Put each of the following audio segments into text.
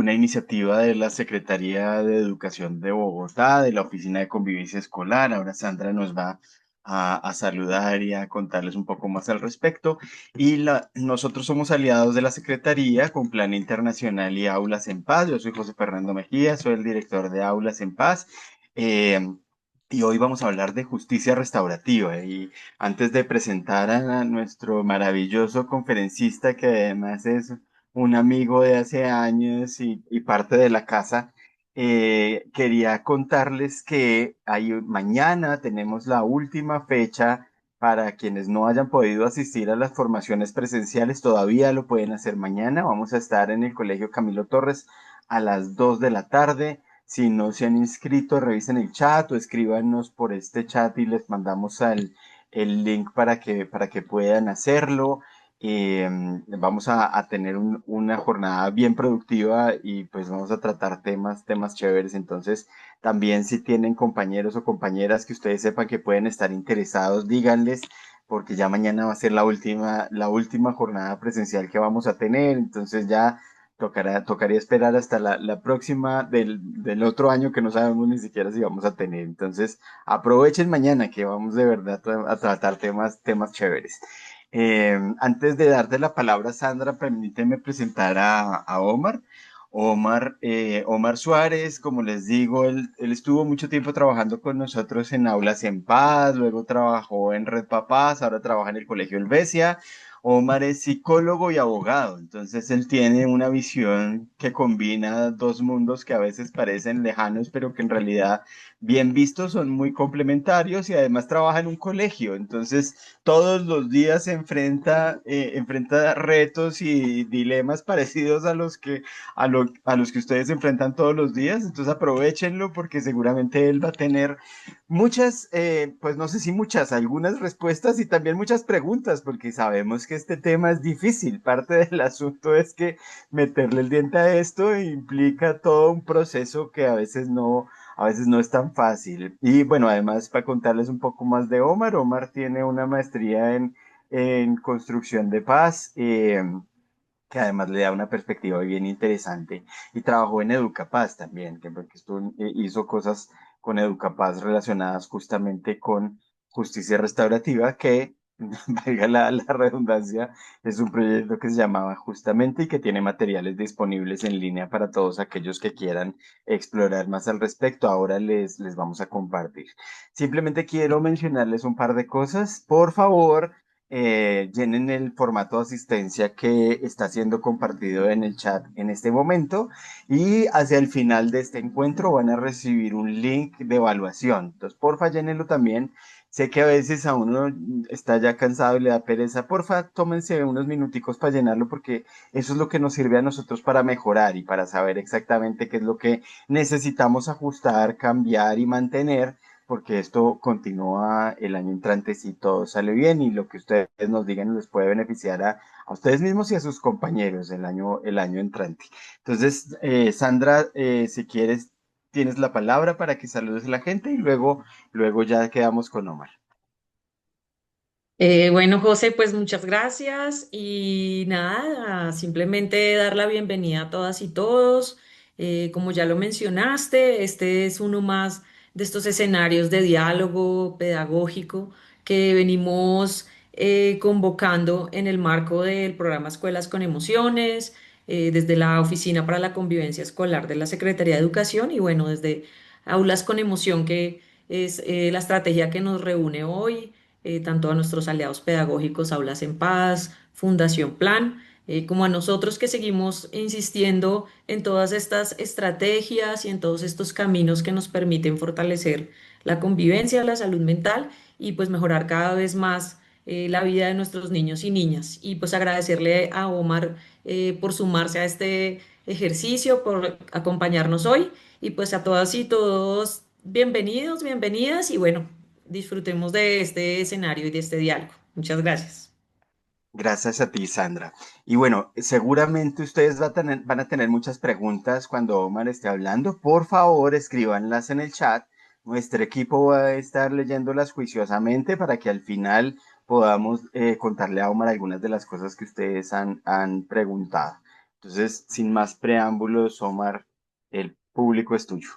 una iniciativa de la Secretaría de Educación de Bogotá, de la Oficina de Convivencia Escolar. Ahora Sandra nos va a saludar y a contarles un poco más al respecto. Nosotros somos aliados de la Secretaría con Plan Internacional y Aulas en Paz. Yo soy José Fernando Mejía, soy el director de Aulas en Paz. Eh, y hoy vamos a hablar de justicia restaurativa. Y antes de presentar a nuestro maravilloso conferencista, que además es un amigo de hace años y parte de la casa, quería contarles que mañana tenemos la última fecha para quienes no hayan podido asistir a las formaciones presenciales, todavía lo pueden hacer mañana. Vamos a estar en el Colegio Camilo Torres a las 2 de la tarde. Si no se han inscrito, revisen el chat o escríbanos por este chat y les mandamos el link para que puedan hacerlo. Vamos a tener una jornada bien productiva y pues vamos a tratar temas chéveres. Entonces, también si tienen compañeros o compañeras que ustedes sepan que pueden estar interesados, díganles, porque ya mañana va a ser la última jornada presencial que vamos a tener. Entonces ya tocaría esperar hasta la próxima del otro año que no sabemos ni siquiera si vamos a tener. Entonces, aprovechen mañana que vamos de verdad a tratar temas chéveres. Antes de darte la palabra, Sandra, permíteme presentar a Omar. Omar Suárez, como les digo, él estuvo mucho tiempo trabajando con nosotros en Aulas en Paz, luego trabajó en Red Papás, ahora trabaja en el Colegio Helvecia. Omar es psicólogo y abogado, entonces él tiene una visión que combina dos mundos que a veces parecen lejanos, pero que en realidad, bien vistos, son muy complementarios y además trabaja en un colegio, entonces todos los días enfrenta retos y dilemas parecidos a los que ustedes enfrentan todos los días. Entonces aprovechenlo porque seguramente él va a tener muchas, pues no sé si muchas, algunas respuestas y también muchas preguntas, porque sabemos que este tema es difícil. Parte del asunto es que meterle el diente a esto implica todo un proceso que a veces no es tan fácil. Y bueno, además para contarles un poco más de Omar, Omar tiene una maestría en construcción de paz. Que además le da una perspectiva bien interesante. Y trabajó en Educapaz también, que porque hizo cosas con Educapaz relacionadas justamente con justicia restaurativa, que, valga la redundancia, es un proyecto que se llamaba justamente y que tiene materiales disponibles en línea para todos aquellos que quieran explorar más al respecto. Ahora les vamos a compartir. Simplemente quiero mencionarles un par de cosas. Por favor, llenen el formato de asistencia que está siendo compartido en el chat en este momento y hacia el final de este encuentro van a recibir un link de evaluación. Entonces, porfa, llénenlo también. Sé que a veces a uno está ya cansado y le da pereza. Porfa, tómense unos minuticos para llenarlo porque eso es lo que nos sirve a nosotros para mejorar y para saber exactamente qué es lo que necesitamos ajustar, cambiar y mantener porque esto continúa el año entrante si todo sale bien y lo que ustedes nos digan les puede beneficiar a ustedes mismos y a sus compañeros el año entrante. Entonces, Sandra, si quieres, tienes la palabra para que saludes a la gente y luego ya quedamos con Omar. Bueno, José, pues muchas gracias y nada, simplemente dar la bienvenida a todas y todos. Como ya lo mencionaste, este es uno más de estos escenarios de diálogo pedagógico que venimos convocando en el marco del programa Escuelas con Emociones, desde la Oficina para la Convivencia Escolar de la Secretaría de Educación y bueno, desde Aulas con Emoción, que es la estrategia que nos reúne hoy tanto a nuestros aliados pedagógicos Aulas en Paz, Fundación Plan, como a nosotros que seguimos insistiendo en todas estas estrategias y en todos estos caminos que nos permiten fortalecer la convivencia, la salud mental y pues mejorar cada vez más la vida de nuestros niños y niñas. Y pues agradecerle a Omar por sumarse a este ejercicio, por acompañarnos hoy y pues a todas y todos, bienvenidos, bienvenidas y bueno, disfrutemos de este escenario y de este diálogo. Muchas gracias. Gracias a ti, Sandra. Y bueno, seguramente ustedes van a tener muchas preguntas cuando Omar esté hablando. Por favor, escríbanlas en el chat. Nuestro equipo va a estar leyéndolas juiciosamente para que al final podamos contarle a Omar algunas de las cosas que ustedes han preguntado. Entonces, sin más preámbulos, Omar, el público es tuyo.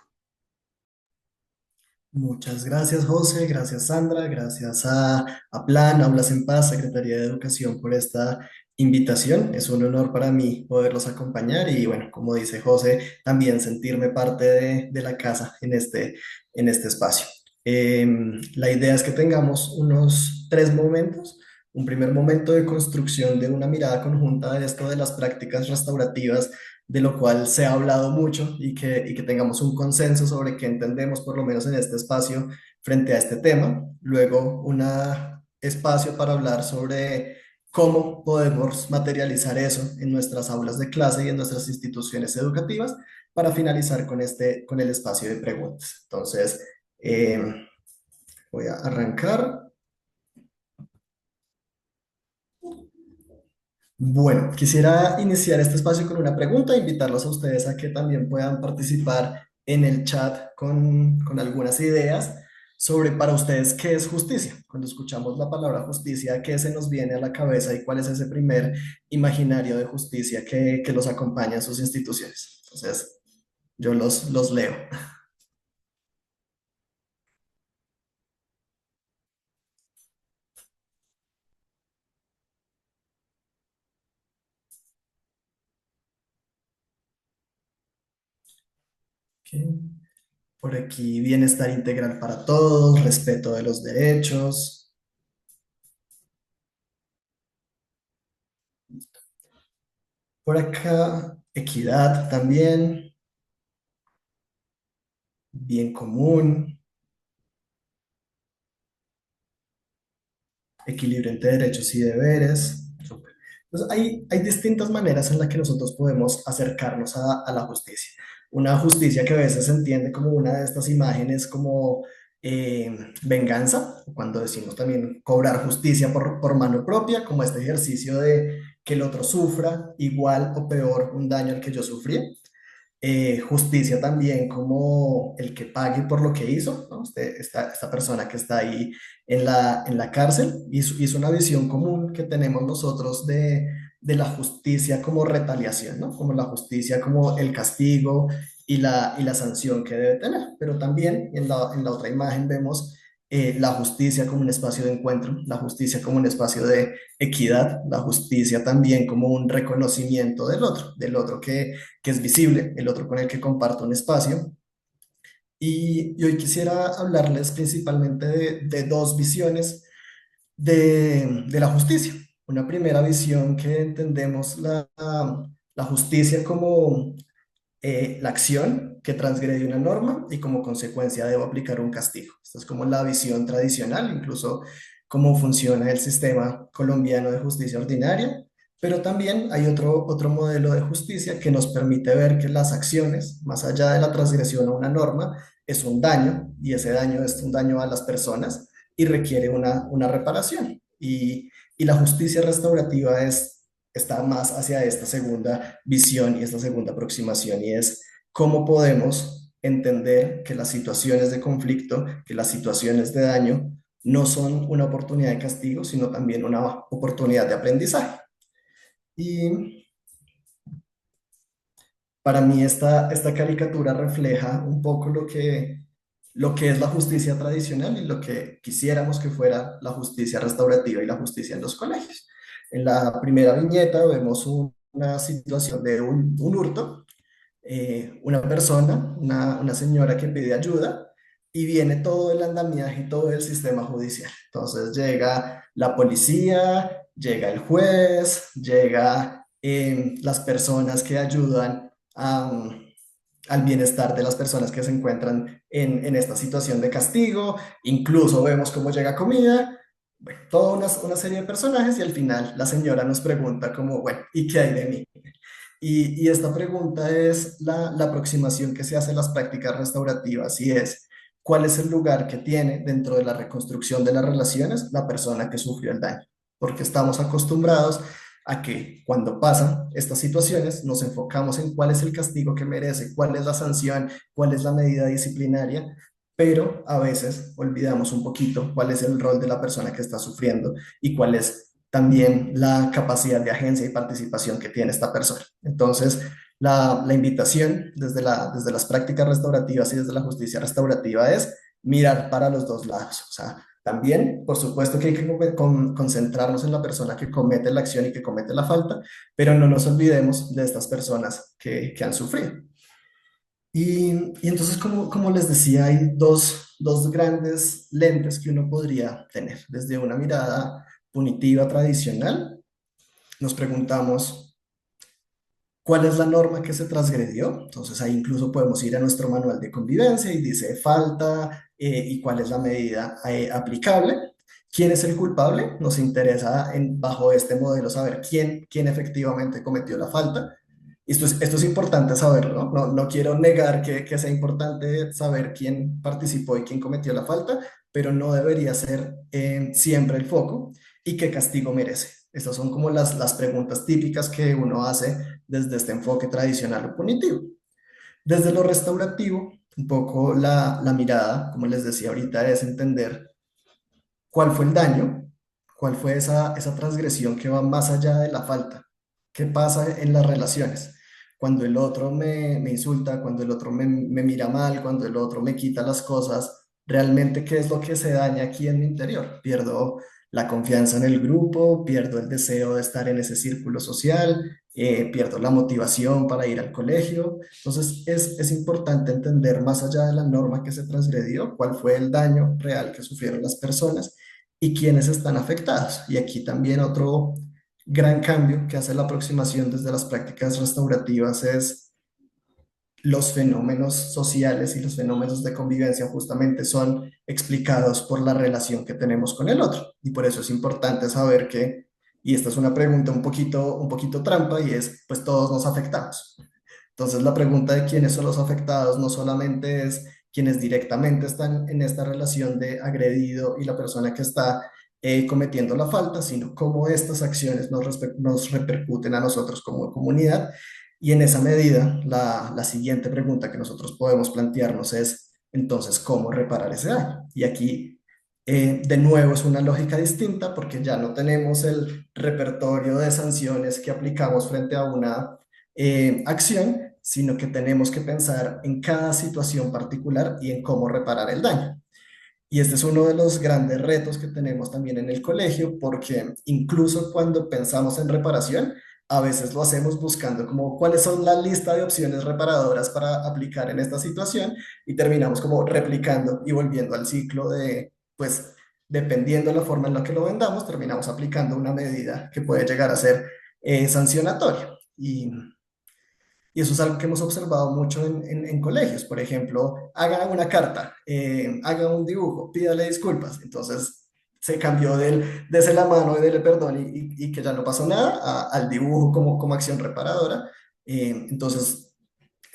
Muchas gracias, José, gracias, Sandra, gracias a Plan, Aulas en Paz, Secretaría de Educación por esta invitación. Es un honor para mí poderlos acompañar y, bueno, como dice José, también sentirme parte de la casa en este espacio. La idea es que tengamos unos 3 momentos. Un primer momento de construcción de una mirada conjunta de esto de las prácticas restaurativas, de lo cual se ha hablado mucho y que tengamos un consenso sobre qué entendemos, por lo menos en este espacio, frente a este tema. Luego, un espacio para hablar sobre cómo podemos materializar eso en nuestras aulas de clase y en nuestras instituciones educativas, para finalizar con el espacio de preguntas. Entonces, eh, voy a arrancar. Bueno, quisiera iniciar este espacio con una pregunta, e invitarlos a ustedes a que también puedan participar en el chat con algunas ideas sobre para ustedes qué es justicia. Cuando escuchamos la palabra justicia, ¿qué se nos viene a la cabeza y cuál es ese primer imaginario de justicia que los acompaña en sus instituciones? Entonces, yo los leo. Ok. Por aquí, bienestar integral para todos, respeto de los derechos. Por acá, equidad también, bien común, equilibrio entre derechos y deberes. Súper. Entonces, hay distintas maneras en las que nosotros podemos acercarnos a la justicia. Una justicia que a veces se entiende como una de estas imágenes como venganza, o cuando decimos también cobrar justicia por mano propia, como este ejercicio de que el otro sufra igual o peor un daño al que yo sufrí. Justicia también como el que pague por lo que hizo, ¿no? Esta persona que está ahí en la cárcel, hizo una visión común que tenemos nosotros de la justicia como retaliación, ¿no? Como la justicia como el castigo y la sanción que debe tener. Pero también en la otra imagen vemos la justicia como un espacio de encuentro, la justicia como un espacio de equidad, la justicia también como un reconocimiento del otro que es visible, el otro con el que comparto un espacio. Y hoy quisiera hablarles principalmente de dos visiones de la justicia. Una primera visión que entendemos la justicia como la acción que transgrede una norma y como consecuencia debo aplicar un castigo. Esta es como la visión tradicional, incluso cómo funciona el sistema colombiano de justicia ordinaria, pero también hay otro modelo de justicia que nos permite ver que las acciones, más allá de la transgresión a una norma, es un daño y ese daño es un daño a las personas y requiere una reparación. Y la justicia restaurativa está más hacia esta segunda visión y esta segunda aproximación, y es cómo podemos entender que las situaciones de conflicto, que las situaciones de daño no son una oportunidad de castigo, sino también una oportunidad de aprendizaje. Y para mí esta caricatura refleja un poco lo que es la justicia tradicional y lo que quisiéramos que fuera la justicia restaurativa y la justicia en los colegios. En la primera viñeta vemos una situación de un hurto, una persona, una señora que pide ayuda y viene todo el andamiaje y todo el sistema judicial. Entonces llega la policía, llega el juez, llega las personas que ayudan al bienestar de las personas que se encuentran en esta situación de castigo. Incluso vemos cómo llega comida, bueno, toda una serie de personajes y al final la señora nos pregunta como, bueno, ¿y qué hay de mí? Y esta pregunta es la aproximación que se hace a las prácticas restaurativas y es, ¿cuál es el lugar que tiene dentro de la reconstrucción de las relaciones la persona que sufrió el daño? Porque estamos acostumbrados a que cuando pasan estas situaciones nos enfocamos en cuál es el castigo que merece, cuál es la sanción, cuál es la medida disciplinaria, pero a veces olvidamos un poquito cuál es el rol de la persona que está sufriendo y cuál es también la capacidad de agencia y participación que tiene esta persona. Entonces, la invitación desde las prácticas restaurativas y desde la justicia restaurativa es mirar para los dos lados. O sea, también, por supuesto que hay que concentrarnos en la persona que comete la acción y que comete la falta, pero no nos olvidemos de estas personas que han sufrido. Y entonces, como les decía, hay dos grandes lentes que uno podría tener. Desde una mirada punitiva tradicional, nos preguntamos cuál es la norma que se transgredió. Entonces ahí incluso podemos ir a nuestro manual de convivencia y dice falta y cuál es la medida aplicable. ¿Quién es el culpable? Nos interesa bajo este modelo saber quién efectivamente cometió la falta. Esto es importante saberlo, ¿no? No quiero negar que sea importante saber quién participó y quién cometió la falta, pero no debería ser siempre el foco y qué castigo merece. Estas son como las preguntas típicas que uno hace desde este enfoque tradicional o punitivo. Desde lo restaurativo, un poco la mirada, como les decía ahorita, es entender cuál fue el daño, cuál fue esa transgresión que va más allá de la falta, qué pasa en las relaciones. Cuando el otro me insulta, cuando el otro me mira mal, cuando el otro me quita las cosas, realmente qué es lo que se daña aquí en mi interior. Pierdo la confianza en el grupo, pierdo el deseo de estar en ese círculo social, pierdo la motivación para ir al colegio. Entonces es importante entender más allá de la norma que se transgredió, cuál fue el daño real que sufrieron las personas y quiénes están afectados. Y aquí también otro gran cambio que hace la aproximación desde las prácticas restaurativas es los fenómenos sociales y los fenómenos de convivencia justamente son explicados por la relación que tenemos con el otro. Y por eso es importante saber que, y esta es una pregunta un poquito trampa, y es, pues todos nos afectamos. Entonces la pregunta de quiénes son los afectados no solamente es quienes directamente están en esta relación de agredido y la persona que está cometiendo la falta, sino cómo estas acciones nos repercuten a nosotros como comunidad. Y en esa medida, la siguiente pregunta que nosotros podemos plantearnos es, entonces, ¿cómo reparar ese daño? Y aquí, de nuevo, es una lógica distinta porque ya no tenemos el repertorio de sanciones que aplicamos frente a una acción, sino que tenemos que pensar en cada situación particular y en cómo reparar el daño. Y este es uno de los grandes retos que tenemos también en el colegio, porque incluso cuando pensamos en reparación, a veces lo hacemos buscando como cuáles son la lista de opciones reparadoras para aplicar en esta situación y terminamos como replicando y volviendo al ciclo de, pues, dependiendo de la forma en la que lo vendamos, terminamos aplicando una medida que puede llegar a ser sancionatoria. Y eso es algo que hemos observado mucho en colegios. Por ejemplo, haga una carta, haga un dibujo, pídale disculpas. Entonces se cambió dese la mano y dele perdón y que ya no pasó nada al dibujo como acción reparadora. Entonces,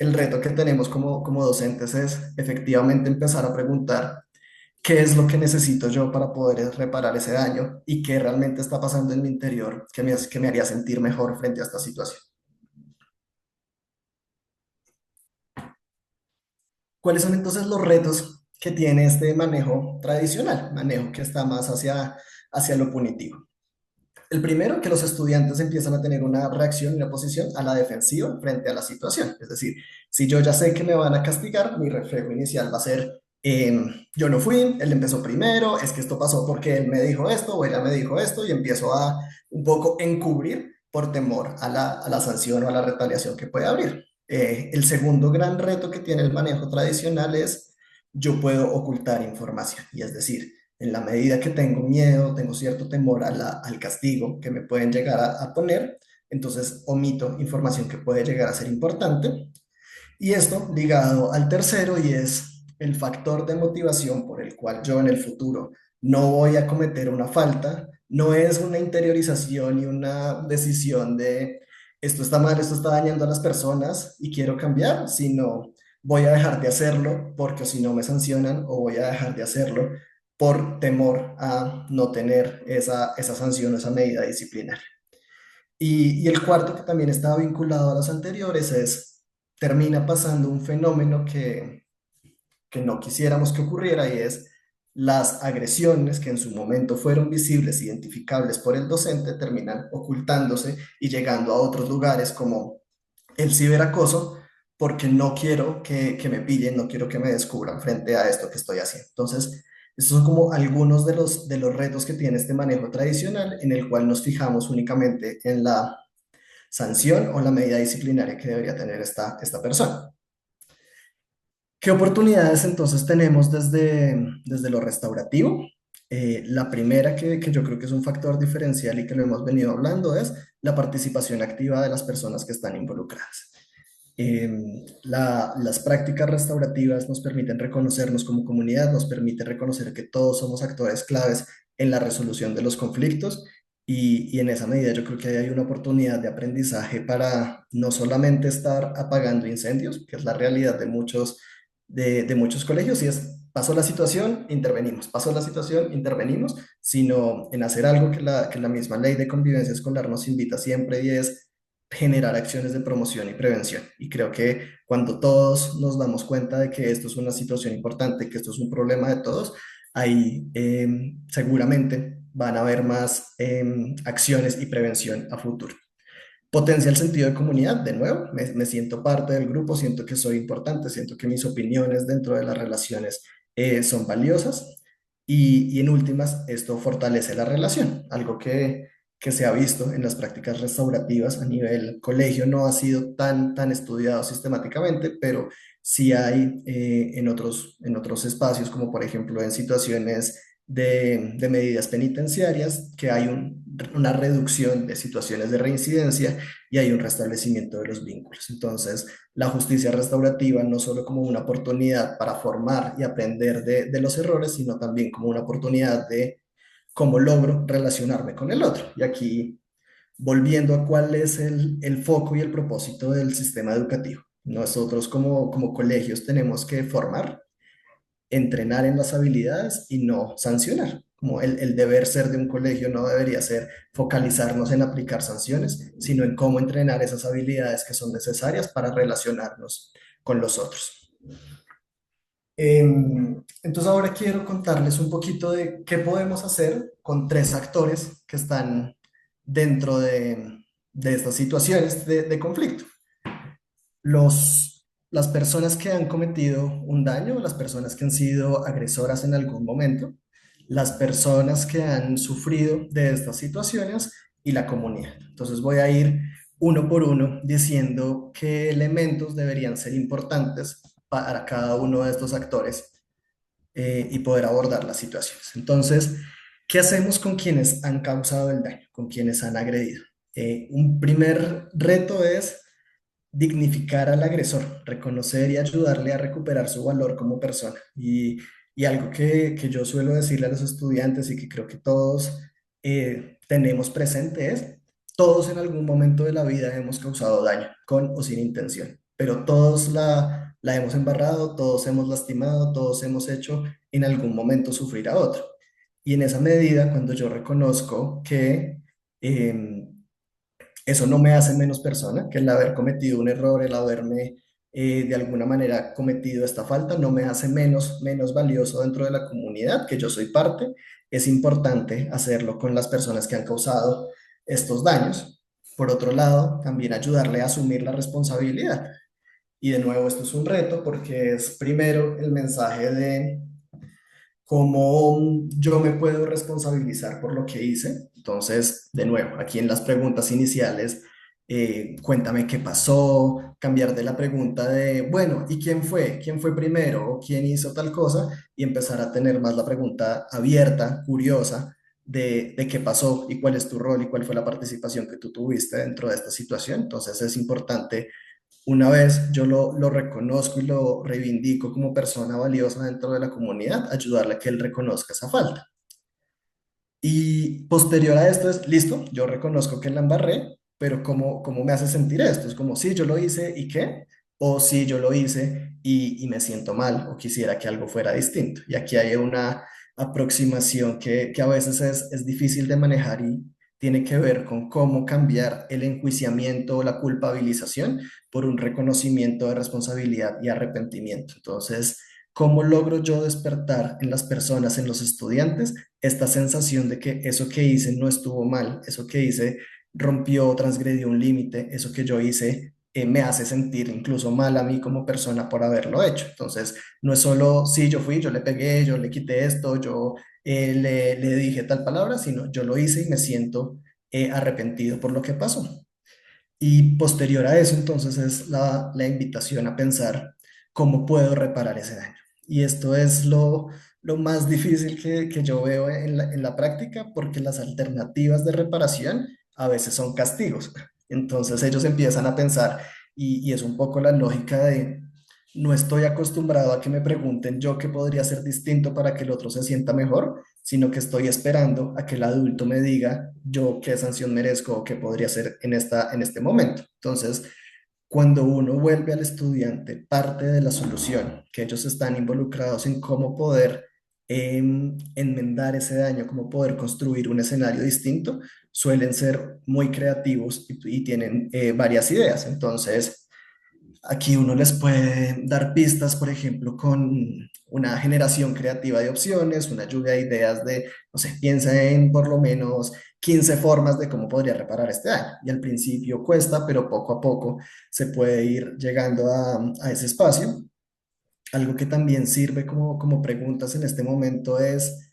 el reto que tenemos como docentes es efectivamente empezar a preguntar qué es lo que necesito yo para poder reparar ese daño y qué realmente está pasando en mi interior que me haría sentir mejor frente a esta situación. ¿Cuáles son entonces los retos que tiene este manejo tradicional, manejo que está más hacia lo punitivo? El primero, que los estudiantes empiezan a tener una reacción y una posición a la defensiva frente a la situación. Es decir, si yo ya sé que me van a castigar, mi reflejo inicial va a ser, yo no fui, él empezó primero, es que esto pasó porque él me dijo esto o ella me dijo esto y empiezo a un poco encubrir por temor a la sanción o a la retaliación que puede abrir. El segundo gran reto que tiene el manejo tradicional es yo puedo ocultar información y es decir, en la medida que tengo miedo, tengo cierto temor al castigo que me pueden llegar a poner, entonces omito información que puede llegar a ser importante. Y esto ligado al tercero y es el factor de motivación por el cual yo en el futuro no voy a cometer una falta, no es una interiorización y una decisión de esto está mal, esto está dañando a las personas y quiero cambiar, sino voy a dejar de hacerlo porque si no me sancionan o voy a dejar de hacerlo por temor a no tener esa sanción o esa medida disciplinaria. Y el cuarto, que también estaba vinculado a los anteriores, es, termina pasando un fenómeno que no quisiéramos que ocurriera y es, las agresiones que en su momento fueron visibles, identificables por el docente, terminan ocultándose y llegando a otros lugares como el ciberacoso, porque no quiero que me pillen, no quiero que me descubran frente a esto que estoy haciendo. Entonces, estos son como algunos de los retos que tiene este manejo tradicional, en el cual nos fijamos únicamente en la sanción o la medida disciplinaria que debería tener esta persona. ¿Qué oportunidades entonces tenemos desde lo restaurativo? La primera que yo creo que es un factor diferencial y que lo hemos venido hablando es la participación activa de las personas que están involucradas. Las prácticas restaurativas nos permiten reconocernos como comunidad, nos permite reconocer que todos somos actores claves en la resolución de los conflictos y en esa medida yo creo que hay una oportunidad de aprendizaje para no solamente estar apagando incendios, que es la realidad de muchos colegios, y es pasó la situación, intervenimos, pasó la situación, intervenimos, sino en hacer algo que la misma ley de convivencia escolar nos invita siempre y es generar acciones de promoción y prevención. Y creo que cuando todos nos damos cuenta de que esto es una situación importante, que esto es un problema de todos, ahí seguramente van a haber más acciones y prevención a futuro. Potencia el sentido de comunidad, de nuevo, me siento parte del grupo, siento que soy importante, siento que mis opiniones dentro de las relaciones son valiosas y en últimas esto fortalece la relación, algo que se ha visto en las prácticas restaurativas a nivel colegio, no ha sido tan estudiado sistemáticamente, pero sí hay en otros espacios, como por ejemplo en situaciones de medidas penitenciarias, que hay una reducción de situaciones de reincidencia y hay un restablecimiento de los vínculos. Entonces, la justicia restaurativa no solo como una oportunidad para formar y aprender de los errores, sino también como una oportunidad de cómo logro relacionarme con el otro. Y aquí, volviendo a cuál es el foco y el propósito del sistema educativo. Nosotros como colegios tenemos que formar, entrenar en las habilidades y no sancionar. Como el deber ser de un colegio no debería ser focalizarnos en aplicar sanciones, sino en cómo entrenar esas habilidades que son necesarias para relacionarnos con los otros. Entonces ahora quiero contarles un poquito de qué podemos hacer con tres actores que están dentro de estas situaciones de conflicto. Las personas que han cometido un daño, las personas que han sido agresoras en algún momento, las personas que han sufrido de estas situaciones y la comunidad. Entonces voy a ir uno por uno diciendo qué elementos deberían ser importantes para cada uno de estos actores y poder abordar las situaciones. Entonces, ¿qué hacemos con quienes han causado el daño, con quienes han agredido? Un primer reto es dignificar al agresor, reconocer y ayudarle a recuperar su valor como persona. Y algo que yo suelo decirle a los estudiantes y que creo que todos tenemos presente es, todos en algún momento de la vida hemos causado daño, con o sin intención, pero todos la hemos embarrado, todos hemos lastimado, todos hemos hecho en algún momento sufrir a otro. Y en esa medida, cuando yo reconozco que eso no me hace menos persona, que el haber cometido un error, el haberme de alguna manera cometido esta falta, no me hace menos valioso dentro de la comunidad, que yo soy parte. Es importante hacerlo con las personas que han causado estos daños. Por otro lado, también ayudarle a asumir la responsabilidad. Y de nuevo, esto es un reto porque es primero el mensaje de cómo yo me puedo responsabilizar por lo que hice. Entonces, de nuevo, aquí en las preguntas iniciales, cuéntame qué pasó, cambiar de la pregunta de, bueno, ¿y quién fue? ¿Quién fue primero? ¿O quién hizo tal cosa? Y empezar a tener más la pregunta abierta, curiosa, de qué pasó y cuál es tu rol y cuál fue la participación que tú tuviste dentro de esta situación. Entonces, es importante una vez yo lo reconozco y lo reivindico como persona valiosa dentro de la comunidad, ayudarle a que él reconozca esa falta. Y posterior a esto es, listo, yo reconozco que la embarré, pero ¿cómo me hace sentir esto? Es como, sí, yo lo hice y qué, o sí, yo lo hice y me siento mal, o quisiera que algo fuera distinto. Y aquí hay una aproximación que a veces es difícil de manejar y tiene que ver con cómo cambiar el enjuiciamiento o la culpabilización por un reconocimiento de responsabilidad y arrepentimiento. Entonces, ¿Cómo logro yo despertar en las personas, en los estudiantes, esta sensación de que eso que hice no estuvo mal, eso que hice rompió, transgredió un límite, eso que yo hice me hace sentir incluso mal a mí como persona por haberlo hecho? Entonces, no es solo, sí, yo fui, yo le pegué, yo le quité esto, yo le dije tal palabra, sino yo lo hice y me siento arrepentido por lo que pasó. Y posterior a eso, entonces, es la invitación a pensar cómo puedo reparar ese daño. Y esto es lo más difícil que yo veo en la práctica, porque las alternativas de reparación a veces son castigos. Entonces ellos empiezan a pensar, y es un poco la lógica de, no estoy acostumbrado a que me pregunten yo qué podría ser distinto para que el otro se sienta mejor, sino que estoy esperando a que el adulto me diga yo qué sanción merezco o qué podría ser en este momento. Entonces, cuando uno vuelve al estudiante parte de la solución, que ellos están involucrados en cómo poder enmendar ese daño, cómo poder construir un escenario distinto, suelen ser muy creativos y tienen varias ideas. Entonces, aquí uno les puede dar pistas, por ejemplo, con una generación creativa de opciones, una lluvia de ideas de, no sé, piensa en por lo menos 15 formas de cómo podría reparar este daño. Y al principio cuesta, pero poco a poco se puede ir llegando a ese espacio. Algo que también sirve como preguntas en este momento es,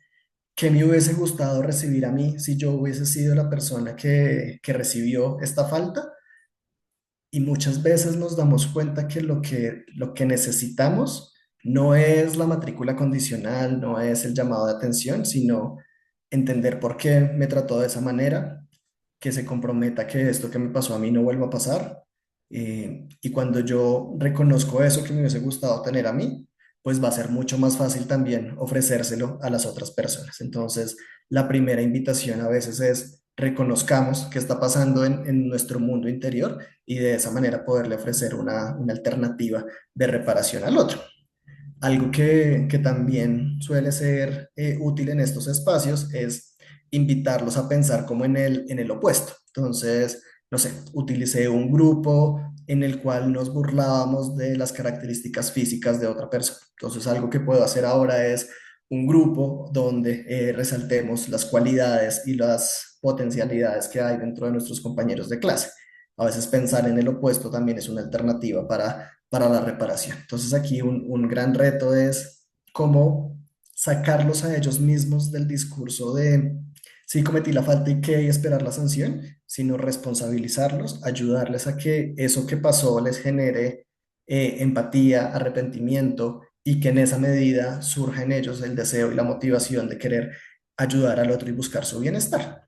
¿qué me hubiese gustado recibir a mí si yo hubiese sido la persona que recibió esta falta? Y muchas veces nos damos cuenta que lo que necesitamos no es la matrícula condicional, no es el llamado de atención, sino entender por qué me trató de esa manera, que se comprometa que esto que me pasó a mí no vuelva a pasar. Y cuando yo reconozco eso que me hubiese gustado tener a mí, pues va a ser mucho más fácil también ofrecérselo a las otras personas. Entonces, la primera invitación a veces es reconozcamos qué está pasando en nuestro mundo interior y de esa manera poderle ofrecer una alternativa de reparación al otro. Algo que también suele ser útil en estos espacios es invitarlos a pensar como en el opuesto. Entonces, no sé, utilicé un grupo en el cual nos burlábamos de las características físicas de otra persona. Entonces, algo que puedo hacer ahora es un grupo donde resaltemos las cualidades y las potencialidades que hay dentro de nuestros compañeros de clase. A veces pensar en el opuesto también es una alternativa para la reparación. Entonces aquí un gran reto es cómo sacarlos a ellos mismos del discurso de sí cometí la falta y qué y esperar la sanción, sino responsabilizarlos, ayudarles a que eso que pasó les genere empatía, arrepentimiento y que en esa medida surja en ellos el deseo y la motivación de querer ayudar al otro y buscar su bienestar.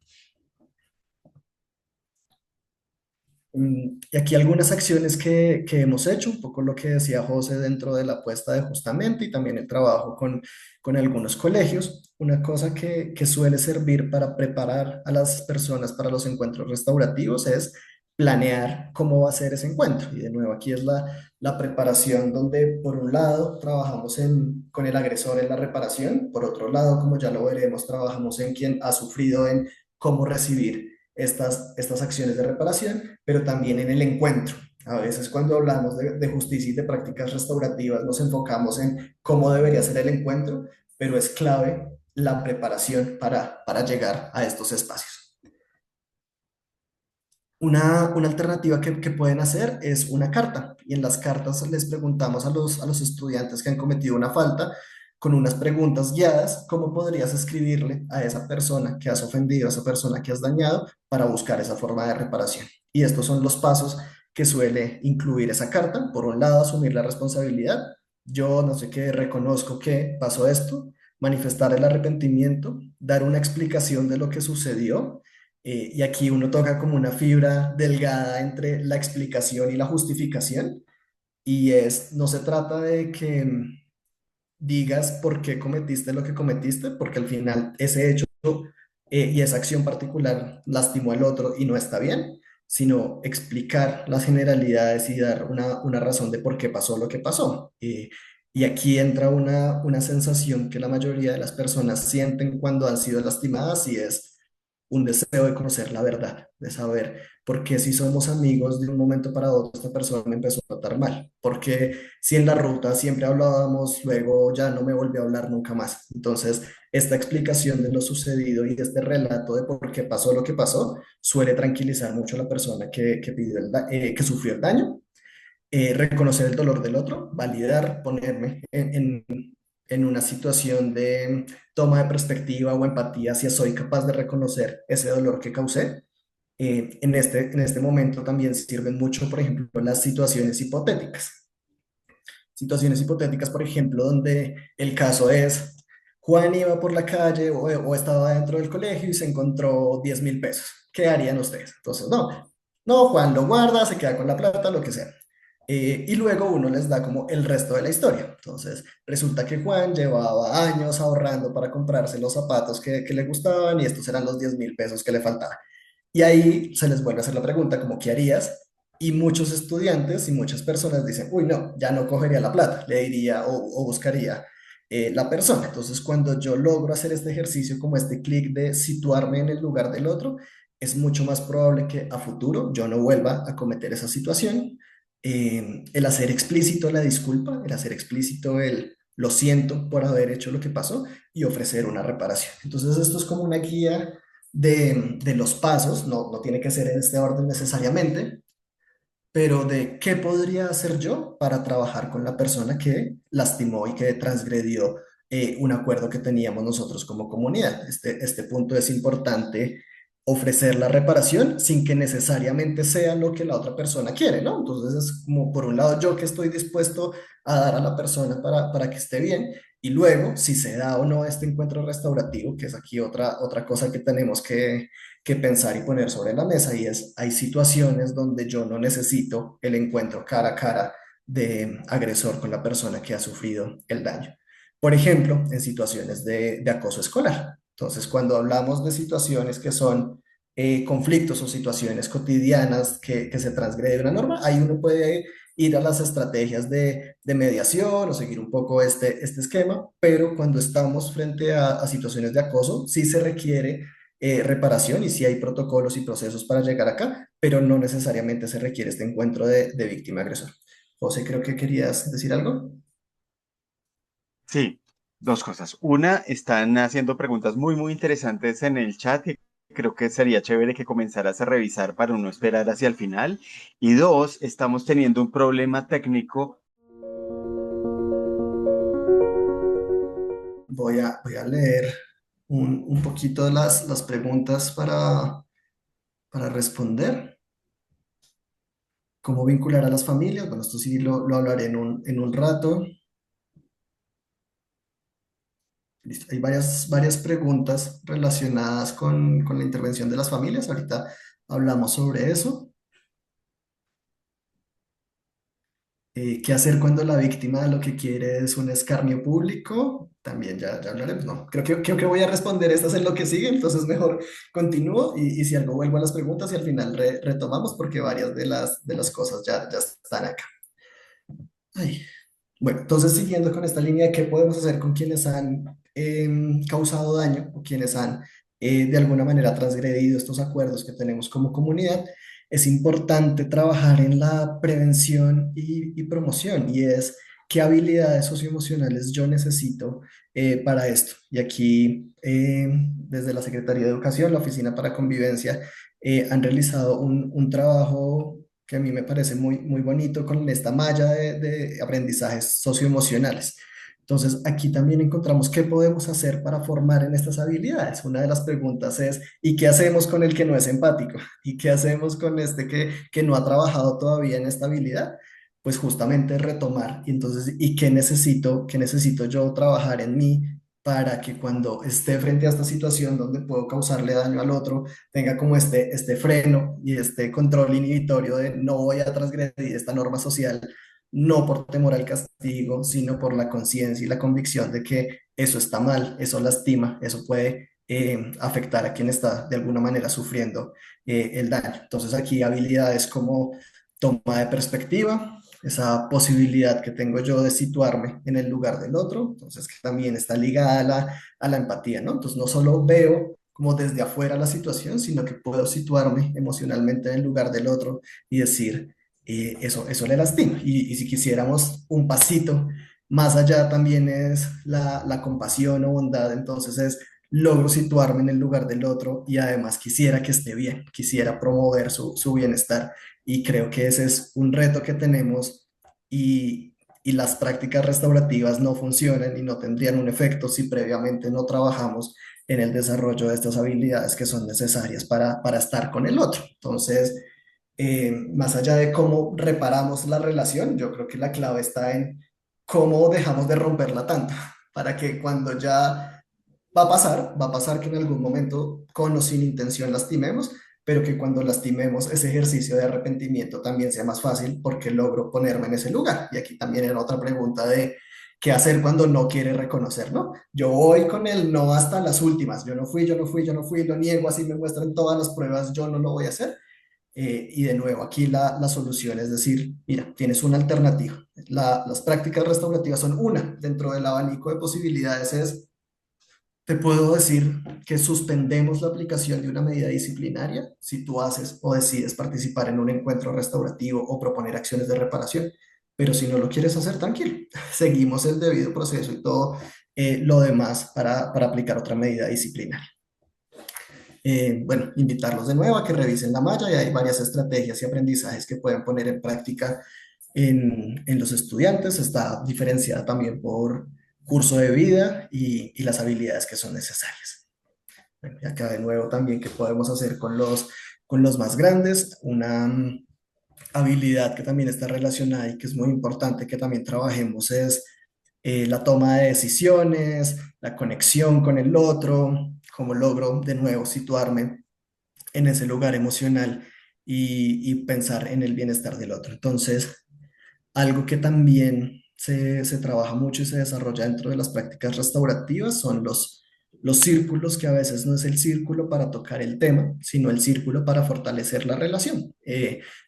Y aquí algunas acciones que hemos hecho, un poco lo que decía José dentro de la apuesta de justamente y también el trabajo con algunos colegios. Una cosa que suele servir para preparar a las personas para los encuentros restaurativos es planear cómo va a ser ese encuentro. Y de nuevo, aquí es la preparación donde por un lado trabajamos con el agresor en la reparación, por otro lado, como ya lo veremos, trabajamos en quien ha sufrido en cómo recibir estas acciones de reparación, pero también en el encuentro. A veces cuando hablamos de justicia y de prácticas restaurativas nos enfocamos en cómo debería ser el encuentro, pero es clave la preparación para llegar a estos espacios. Una alternativa que pueden hacer es una carta y en las cartas les preguntamos a los estudiantes que han cometido una falta con unas preguntas guiadas, cómo podrías escribirle a esa persona que has ofendido, a esa persona que has dañado para buscar esa forma de reparación. Y estos son los pasos que suele incluir esa carta. Por un lado, asumir la responsabilidad. Yo no sé qué, reconozco que pasó esto, manifestar el arrepentimiento, dar una explicación de lo que sucedió y aquí uno toca como una fibra delgada entre la explicación y la justificación. Y no se trata de que digas por qué cometiste lo que cometiste, porque al final ese hecho y esa acción particular lastimó al otro y no está bien, sino explicar las generalidades y dar una razón de por qué pasó lo que pasó. Y aquí entra una sensación que la mayoría de las personas sienten cuando han sido lastimadas y es un deseo de conocer la verdad, de saber por qué si somos amigos de un momento para otro, esta persona me empezó a tratar mal, porque si en la ruta siempre hablábamos, luego ya no me volvió a hablar nunca más. Entonces, esta explicación de lo sucedido y este relato de por qué pasó lo que pasó suele tranquilizar mucho a la persona que pidió que sufrió el daño, reconocer el dolor del otro, validar, ponerme en una situación de toma de perspectiva o empatía, si soy capaz de reconocer ese dolor que causé. En este momento también sirven mucho, por ejemplo, las situaciones hipotéticas. Situaciones hipotéticas, por ejemplo, donde el caso es, Juan iba por la calle o estaba dentro del colegio y se encontró 10.000 pesos. ¿Qué harían ustedes? Entonces, no, Juan lo guarda, se queda con la plata, lo que sea. Y luego uno les da como el resto de la historia. Entonces, resulta que Juan llevaba años ahorrando para comprarse los zapatos que le gustaban y estos eran los 10.000 pesos que le faltaban. Y ahí se les vuelve a hacer la pregunta, como, ¿qué harías? Y muchos estudiantes y muchas personas dicen, uy, no, ya no cogería la plata, le iría o buscaría la persona. Entonces, cuando yo logro hacer este ejercicio, como este clic de situarme en el lugar del otro, es mucho más probable que a futuro yo no vuelva a cometer esa situación. El hacer explícito la disculpa, el hacer explícito el lo siento por haber hecho lo que pasó y ofrecer una reparación. Entonces, esto es como una guía de los pasos, no tiene que ser en este orden necesariamente, pero de qué podría hacer yo para trabajar con la persona que lastimó y que transgredió un acuerdo que teníamos nosotros como comunidad. Este punto es importante, ofrecer la reparación sin que necesariamente sea lo que la otra persona quiere, ¿no? Entonces es como, por un lado, yo que estoy dispuesto a dar a la persona para que esté bien, y luego, si se da o no este encuentro restaurativo, que es aquí otra cosa que tenemos que pensar y poner sobre la mesa, y es, hay situaciones donde yo no necesito el encuentro cara a cara de agresor con la persona que ha sufrido el daño. Por ejemplo, en situaciones de acoso escolar. Entonces, cuando hablamos de situaciones que son conflictos o situaciones cotidianas que se transgrede una norma, ahí uno puede ir a las estrategias de mediación o seguir un poco este esquema, pero cuando estamos frente a situaciones de acoso, sí se requiere reparación y sí hay protocolos y procesos para llegar acá, pero no necesariamente se requiere este encuentro de víctima-agresor. José, creo que querías decir algo. Sí, dos cosas. Una, están haciendo preguntas muy, muy interesantes en el chat que creo que sería chévere que comenzaras a revisar para no esperar hacia el final. Y dos, estamos teniendo un problema técnico. Voy a leer un poquito de las preguntas para responder. ¿Cómo vincular a las familias? Bueno, esto sí lo hablaré en un rato. Listo. Hay varias preguntas relacionadas con la intervención de las familias. Ahorita hablamos sobre eso. ¿Qué hacer cuando la víctima lo que quiere es un escarnio público? También ya hablaremos. No, creo que voy a responder estas en lo que sigue, entonces mejor continúo y si algo vuelvo a las preguntas y al final retomamos porque varias de las cosas ya están acá. Ay. Bueno, entonces siguiendo con esta línea, ¿qué podemos hacer con quienes han causado daño o quienes han de alguna manera transgredido estos acuerdos que tenemos como comunidad? Es importante trabajar en la prevención y promoción, y es qué habilidades socioemocionales yo necesito para esto. Y aquí, desde la Secretaría de Educación, la Oficina para Convivencia, han realizado un trabajo que a mí me parece muy, muy bonito con esta malla de aprendizajes socioemocionales. Entonces, aquí también encontramos qué podemos hacer para formar en estas habilidades. Una de las preguntas es, ¿y qué hacemos con el que no es empático? ¿Y qué hacemos con este que no ha trabajado todavía en esta habilidad? Pues justamente retomar. Y entonces, ¿y qué necesito yo trabajar en mí para que cuando esté frente a esta situación donde puedo causarle daño al otro, tenga como este freno y este control inhibitorio de no voy a transgredir esta norma social, no por temor al castigo, sino por la conciencia y la convicción de que eso está mal, eso lastima, eso puede afectar a quien está de alguna manera sufriendo el daño. Entonces aquí habilidades como toma de perspectiva, esa posibilidad que tengo yo de situarme en el lugar del otro, entonces que también está ligada a la empatía, ¿no? Entonces no solo veo como desde afuera la situación, sino que puedo situarme emocionalmente en el lugar del otro y decir, eso le lastima. Y si quisiéramos un pasito más allá también es la compasión o bondad, entonces es logro situarme en el lugar del otro y además quisiera que esté bien, quisiera promover su bienestar y creo que ese es un reto que tenemos y las prácticas restaurativas no funcionan y no tendrían un efecto si previamente no trabajamos en el desarrollo de estas habilidades que son necesarias para estar con el otro. Entonces, más allá de cómo reparamos la relación, yo creo que la clave está en cómo dejamos de romperla tanto, para que cuando ya va a pasar que en algún momento con o sin intención lastimemos, pero que cuando lastimemos ese ejercicio de arrepentimiento también sea más fácil porque logro ponerme en ese lugar. Y aquí también era otra pregunta de qué hacer cuando no quiere reconocer, ¿no? Yo voy con el no hasta las últimas, yo no fui, yo no fui, yo no fui, lo niego, así me muestran todas las pruebas, yo no lo voy a hacer. Y de nuevo, aquí la solución es decir, mira, tienes una alternativa. Las prácticas restaurativas son una dentro del abanico de posibilidades. Te puedo decir que suspendemos la aplicación de una medida disciplinaria si tú haces o decides participar en un encuentro restaurativo o proponer acciones de reparación. Pero si no lo quieres hacer, tranquilo. Seguimos el debido proceso y todo lo demás para aplicar otra medida disciplinaria. Bueno, invitarlos de nuevo a que revisen la malla y hay varias estrategias y aprendizajes que pueden poner en práctica en los estudiantes. Está diferenciada también por curso de vida y las habilidades que son necesarias. Bueno, y acá de nuevo también qué podemos hacer con los más grandes. Una habilidad que también está relacionada y que es muy importante que también trabajemos es la toma de decisiones, la conexión con el otro, cómo logro de nuevo situarme en ese lugar emocional y pensar en el bienestar del otro. Entonces, algo que también se trabaja mucho y se desarrolla dentro de las prácticas restaurativas son los círculos, que a veces no es el círculo para tocar el tema, sino el círculo para fortalecer la relación.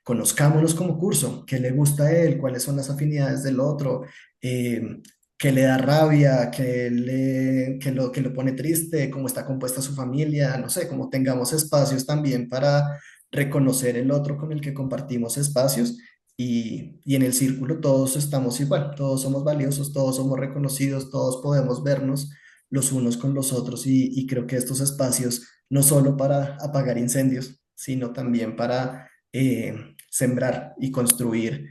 Conozcámonos como curso, qué le gusta a él, cuáles son las afinidades del otro, qué le da rabia, que lo pone triste, cómo está compuesta su familia, no sé, cómo tengamos espacios también para reconocer el otro con el que compartimos espacios y en el círculo todos estamos igual, todos somos valiosos, todos somos reconocidos, todos podemos vernos los unos con los otros y creo que estos espacios no solo para apagar incendios, sino también para sembrar y construir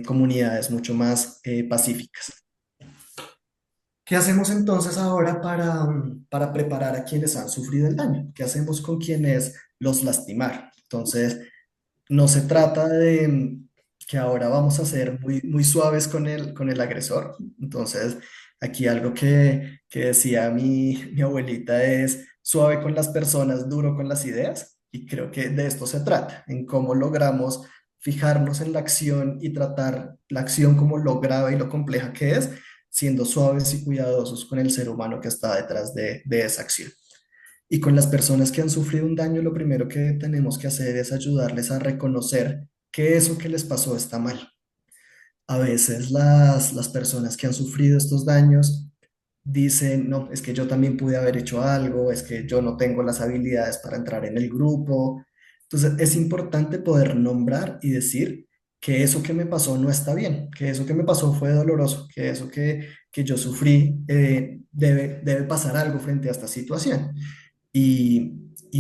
comunidades mucho más pacíficas. ¿Qué hacemos entonces ahora para preparar a quienes han sufrido el daño? ¿Qué hacemos con quienes los lastimaron? Entonces, no se trata de que ahora vamos a ser muy suaves con el agresor. Entonces, aquí algo que decía mi abuelita es suave con las personas, duro con las ideas. Y creo que de esto se trata, en cómo logramos fijarnos en la acción y tratar la acción como lo grave y lo compleja que es, siendo suaves y cuidadosos con el ser humano que está detrás de esa acción. Y con las personas que han sufrido un daño, lo primero que tenemos que hacer es ayudarles a reconocer que eso que les pasó está mal. A veces las personas que han sufrido estos daños dicen, no, es que yo también pude haber hecho algo, es que yo no tengo las habilidades para entrar en el grupo. Entonces es importante poder nombrar y decir que eso que me pasó no está bien, que eso que me pasó fue doloroso, que eso que yo sufrí debe pasar algo frente a esta situación y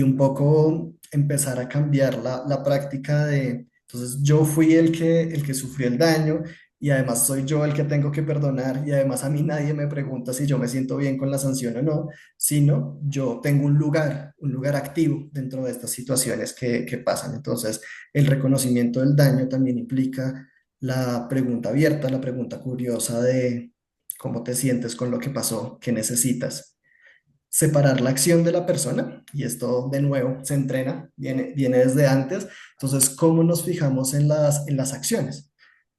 un poco empezar a cambiar la práctica de, entonces yo fui el que sufrió el daño y además soy yo el que tengo que perdonar y además a mí nadie me pregunta si yo me siento bien con la sanción o no, sino yo tengo un lugar activo dentro de estas situaciones que pasan. Entonces el reconocimiento del daño también implica la pregunta abierta, la pregunta curiosa de cómo te sientes con lo que pasó, qué necesitas, separar la acción de la persona, y esto de nuevo se entrena, viene desde antes. Entonces, ¿cómo nos fijamos en las acciones?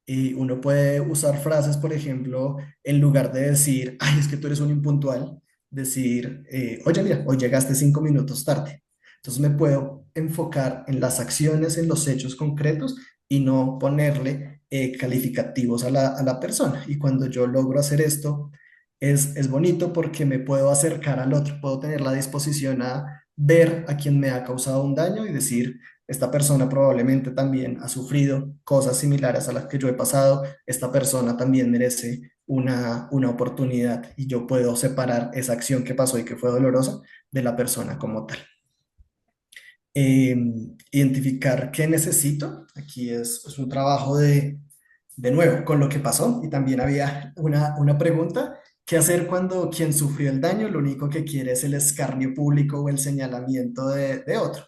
Y uno puede usar frases, por ejemplo, en lugar de decir, ay, es que tú eres un impuntual, decir, oye, mira, hoy llegaste 5 minutos tarde. Entonces me puedo enfocar en las acciones, en los hechos concretos y no ponerle calificativos a la persona. Y cuando yo logro hacer esto, es bonito porque me puedo acercar al otro, puedo tener la disposición a ver a quien me ha causado un daño y decir, esta persona probablemente también ha sufrido cosas similares a las que yo he pasado, esta persona también merece una oportunidad y yo puedo separar esa acción que pasó y que fue dolorosa de la persona como tal. Eh, Identificar qué necesito, aquí es un trabajo de nuevo, con lo que pasó. Y también había una pregunta: ¿qué hacer cuando quien sufrió el daño lo único que quiere es el escarnio público o el señalamiento de otro?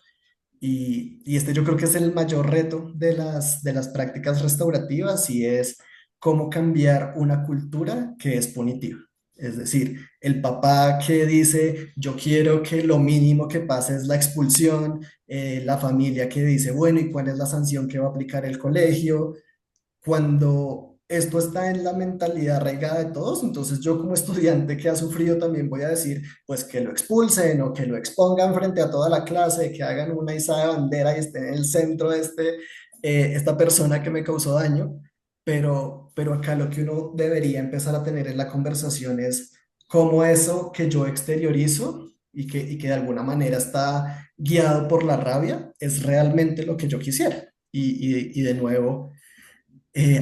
Y este yo creo que es el mayor reto de las prácticas restaurativas y es cómo cambiar una cultura que es punitiva. Es decir, el papá que dice, yo quiero que lo mínimo que pase es la expulsión, la familia que dice, bueno, ¿y cuál es la sanción que va a aplicar el colegio? Cuando esto está en la mentalidad arraigada de todos, entonces yo como estudiante que ha sufrido también voy a decir, pues que lo expulsen o que lo expongan frente a toda la clase, que hagan una izada de bandera y esté en el centro de esta persona que me causó daño, pero acá lo que uno debería empezar a tener en la conversación es cómo eso que yo exteriorizo y que de alguna manera está guiado por la rabia es realmente lo que yo quisiera. Y de nuevo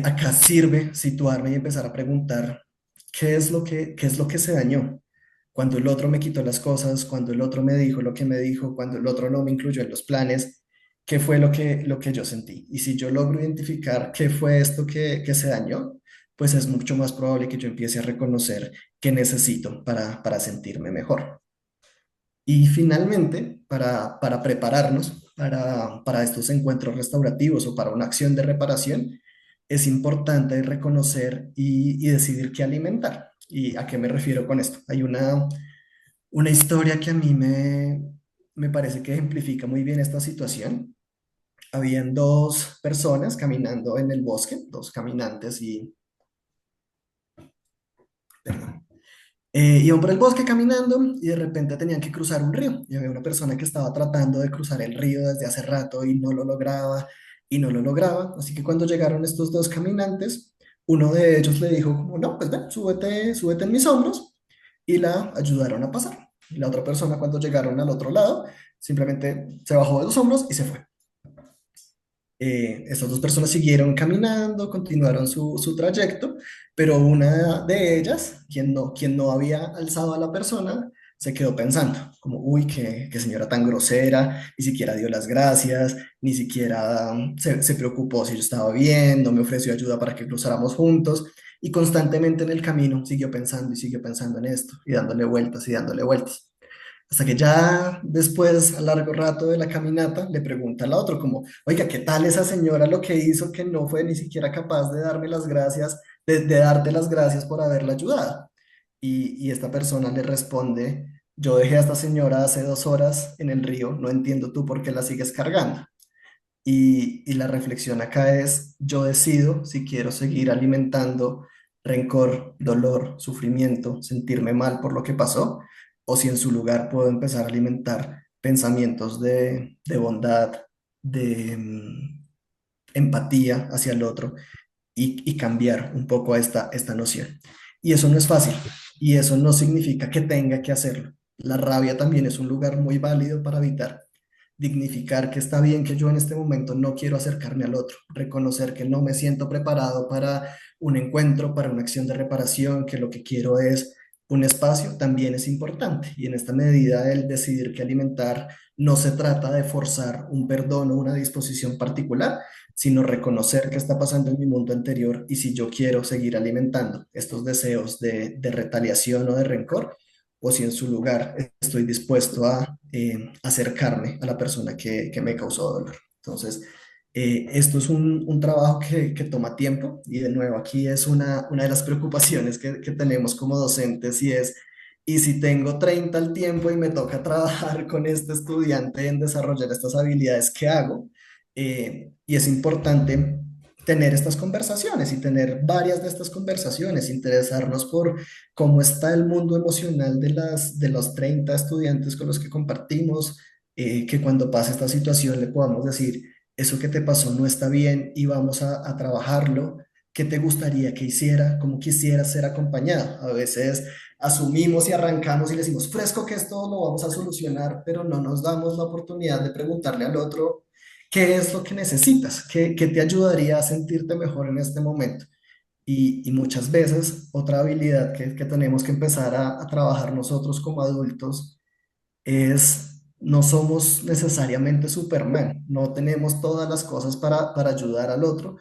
acá sirve situarme y empezar a preguntar qué es lo que se dañó. Cuando el otro me quitó las cosas, cuando el otro me dijo lo que me dijo, cuando el otro no me incluyó en los planes, ¿qué fue lo que yo sentí? Y si yo logro identificar qué fue esto que se dañó, pues es mucho más probable que yo empiece a reconocer qué necesito para sentirme mejor. Y finalmente, para prepararnos para estos encuentros restaurativos o para una acción de reparación, es importante reconocer y decidir qué alimentar. ¿Y a qué me refiero con esto? Hay una historia que a mí me parece que ejemplifica muy bien esta situación. Habían dos personas caminando en el bosque, dos caminantes y... perdón. Iban por el bosque caminando y de repente tenían que cruzar un río. Y había una persona que estaba tratando de cruzar el río desde hace rato y no lo lograba y no lo lograba. Así que cuando llegaron estos dos caminantes, uno de ellos le dijo como, no, pues ven, súbete, súbete en mis hombros y la ayudaron a pasar. Y la otra persona cuando llegaron al otro lado, simplemente se bajó de los hombros y se fue. Estas dos personas siguieron caminando, continuaron su trayecto, pero una de ellas, quien no había alzado a la persona, se quedó pensando, como, uy, qué señora tan grosera, ni siquiera dio las gracias, ni siquiera se preocupó si yo estaba bien, no me ofreció ayuda para que cruzáramos juntos, y constantemente en el camino siguió pensando y siguió pensando en esto, y dándole vueltas y dándole vueltas. Hasta que ya después, a largo rato de la caminata, le pregunta al otro como, oiga, ¿qué tal esa señora lo que hizo que no fue ni siquiera capaz de darme las gracias, de darte las gracias por haberla ayudado? Y esta persona le responde, yo dejé a esta señora hace 2 horas en el río, no entiendo tú por qué la sigues cargando. Y la reflexión acá es, yo decido si quiero seguir alimentando rencor, dolor, sufrimiento, sentirme mal por lo que pasó, o si en su lugar puedo empezar a alimentar pensamientos de bondad, de empatía hacia el otro y cambiar un poco esta noción. Y eso no es fácil, y eso no significa que tenga que hacerlo. La rabia también es un lugar muy válido para evitar dignificar que está bien que yo en este momento no quiero acercarme al otro, reconocer que no me siento preparado para un encuentro, para una acción de reparación, que lo que quiero es un espacio, también es importante. Y en esta medida el decidir qué alimentar no se trata de forzar un perdón o una disposición particular, sino reconocer qué está pasando en mi mundo anterior y si yo quiero seguir alimentando estos deseos de retaliación o de rencor, o si en su lugar estoy dispuesto a acercarme a la persona que me causó dolor. Entonces, esto es un trabajo que toma tiempo y de nuevo aquí es una de las preocupaciones que tenemos como docentes y es, ¿y si tengo 30 al tiempo y me toca trabajar con este estudiante en desarrollar estas habilidades, qué hago? Y es importante tener estas conversaciones y tener varias de estas conversaciones, interesarnos por cómo está el mundo emocional de los 30 estudiantes con los que compartimos, que cuando pase esta situación le podamos decir, eso que te pasó no está bien y vamos a trabajarlo, ¿qué te gustaría que hiciera? ¿Cómo quisieras ser acompañado? A veces asumimos y arrancamos y le decimos, fresco que esto lo vamos a solucionar, pero no nos damos la oportunidad de preguntarle al otro, ¿qué es lo que necesitas? ¿Qué te ayudaría a sentirte mejor en este momento? Y muchas veces otra habilidad que tenemos que empezar a trabajar nosotros como adultos es, no somos necesariamente Superman, no tenemos todas las cosas para ayudar al otro,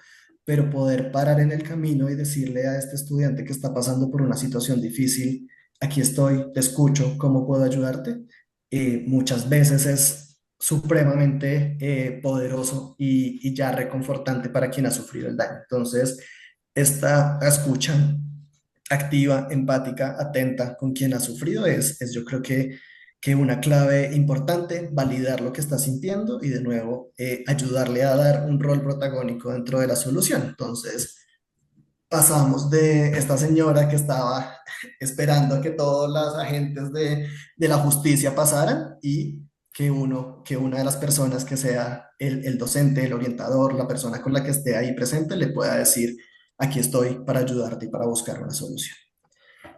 pero poder parar en el camino y decirle a este estudiante que está pasando por una situación difícil, aquí estoy, te escucho, ¿cómo puedo ayudarte? Muchas veces es supremamente poderoso y ya reconfortante para quien ha sufrido el daño. Entonces, esta escucha activa, empática, atenta con quien ha sufrido es yo creo que una clave importante, validar lo que está sintiendo y de nuevo ayudarle a dar un rol protagónico dentro de la solución. Entonces, pasamos de esta señora que estaba esperando a que todos los agentes de la justicia pasaran y que una de las personas que sea el docente, el orientador, la persona con la que esté ahí presente le pueda decir, aquí estoy para ayudarte y para buscar una solución.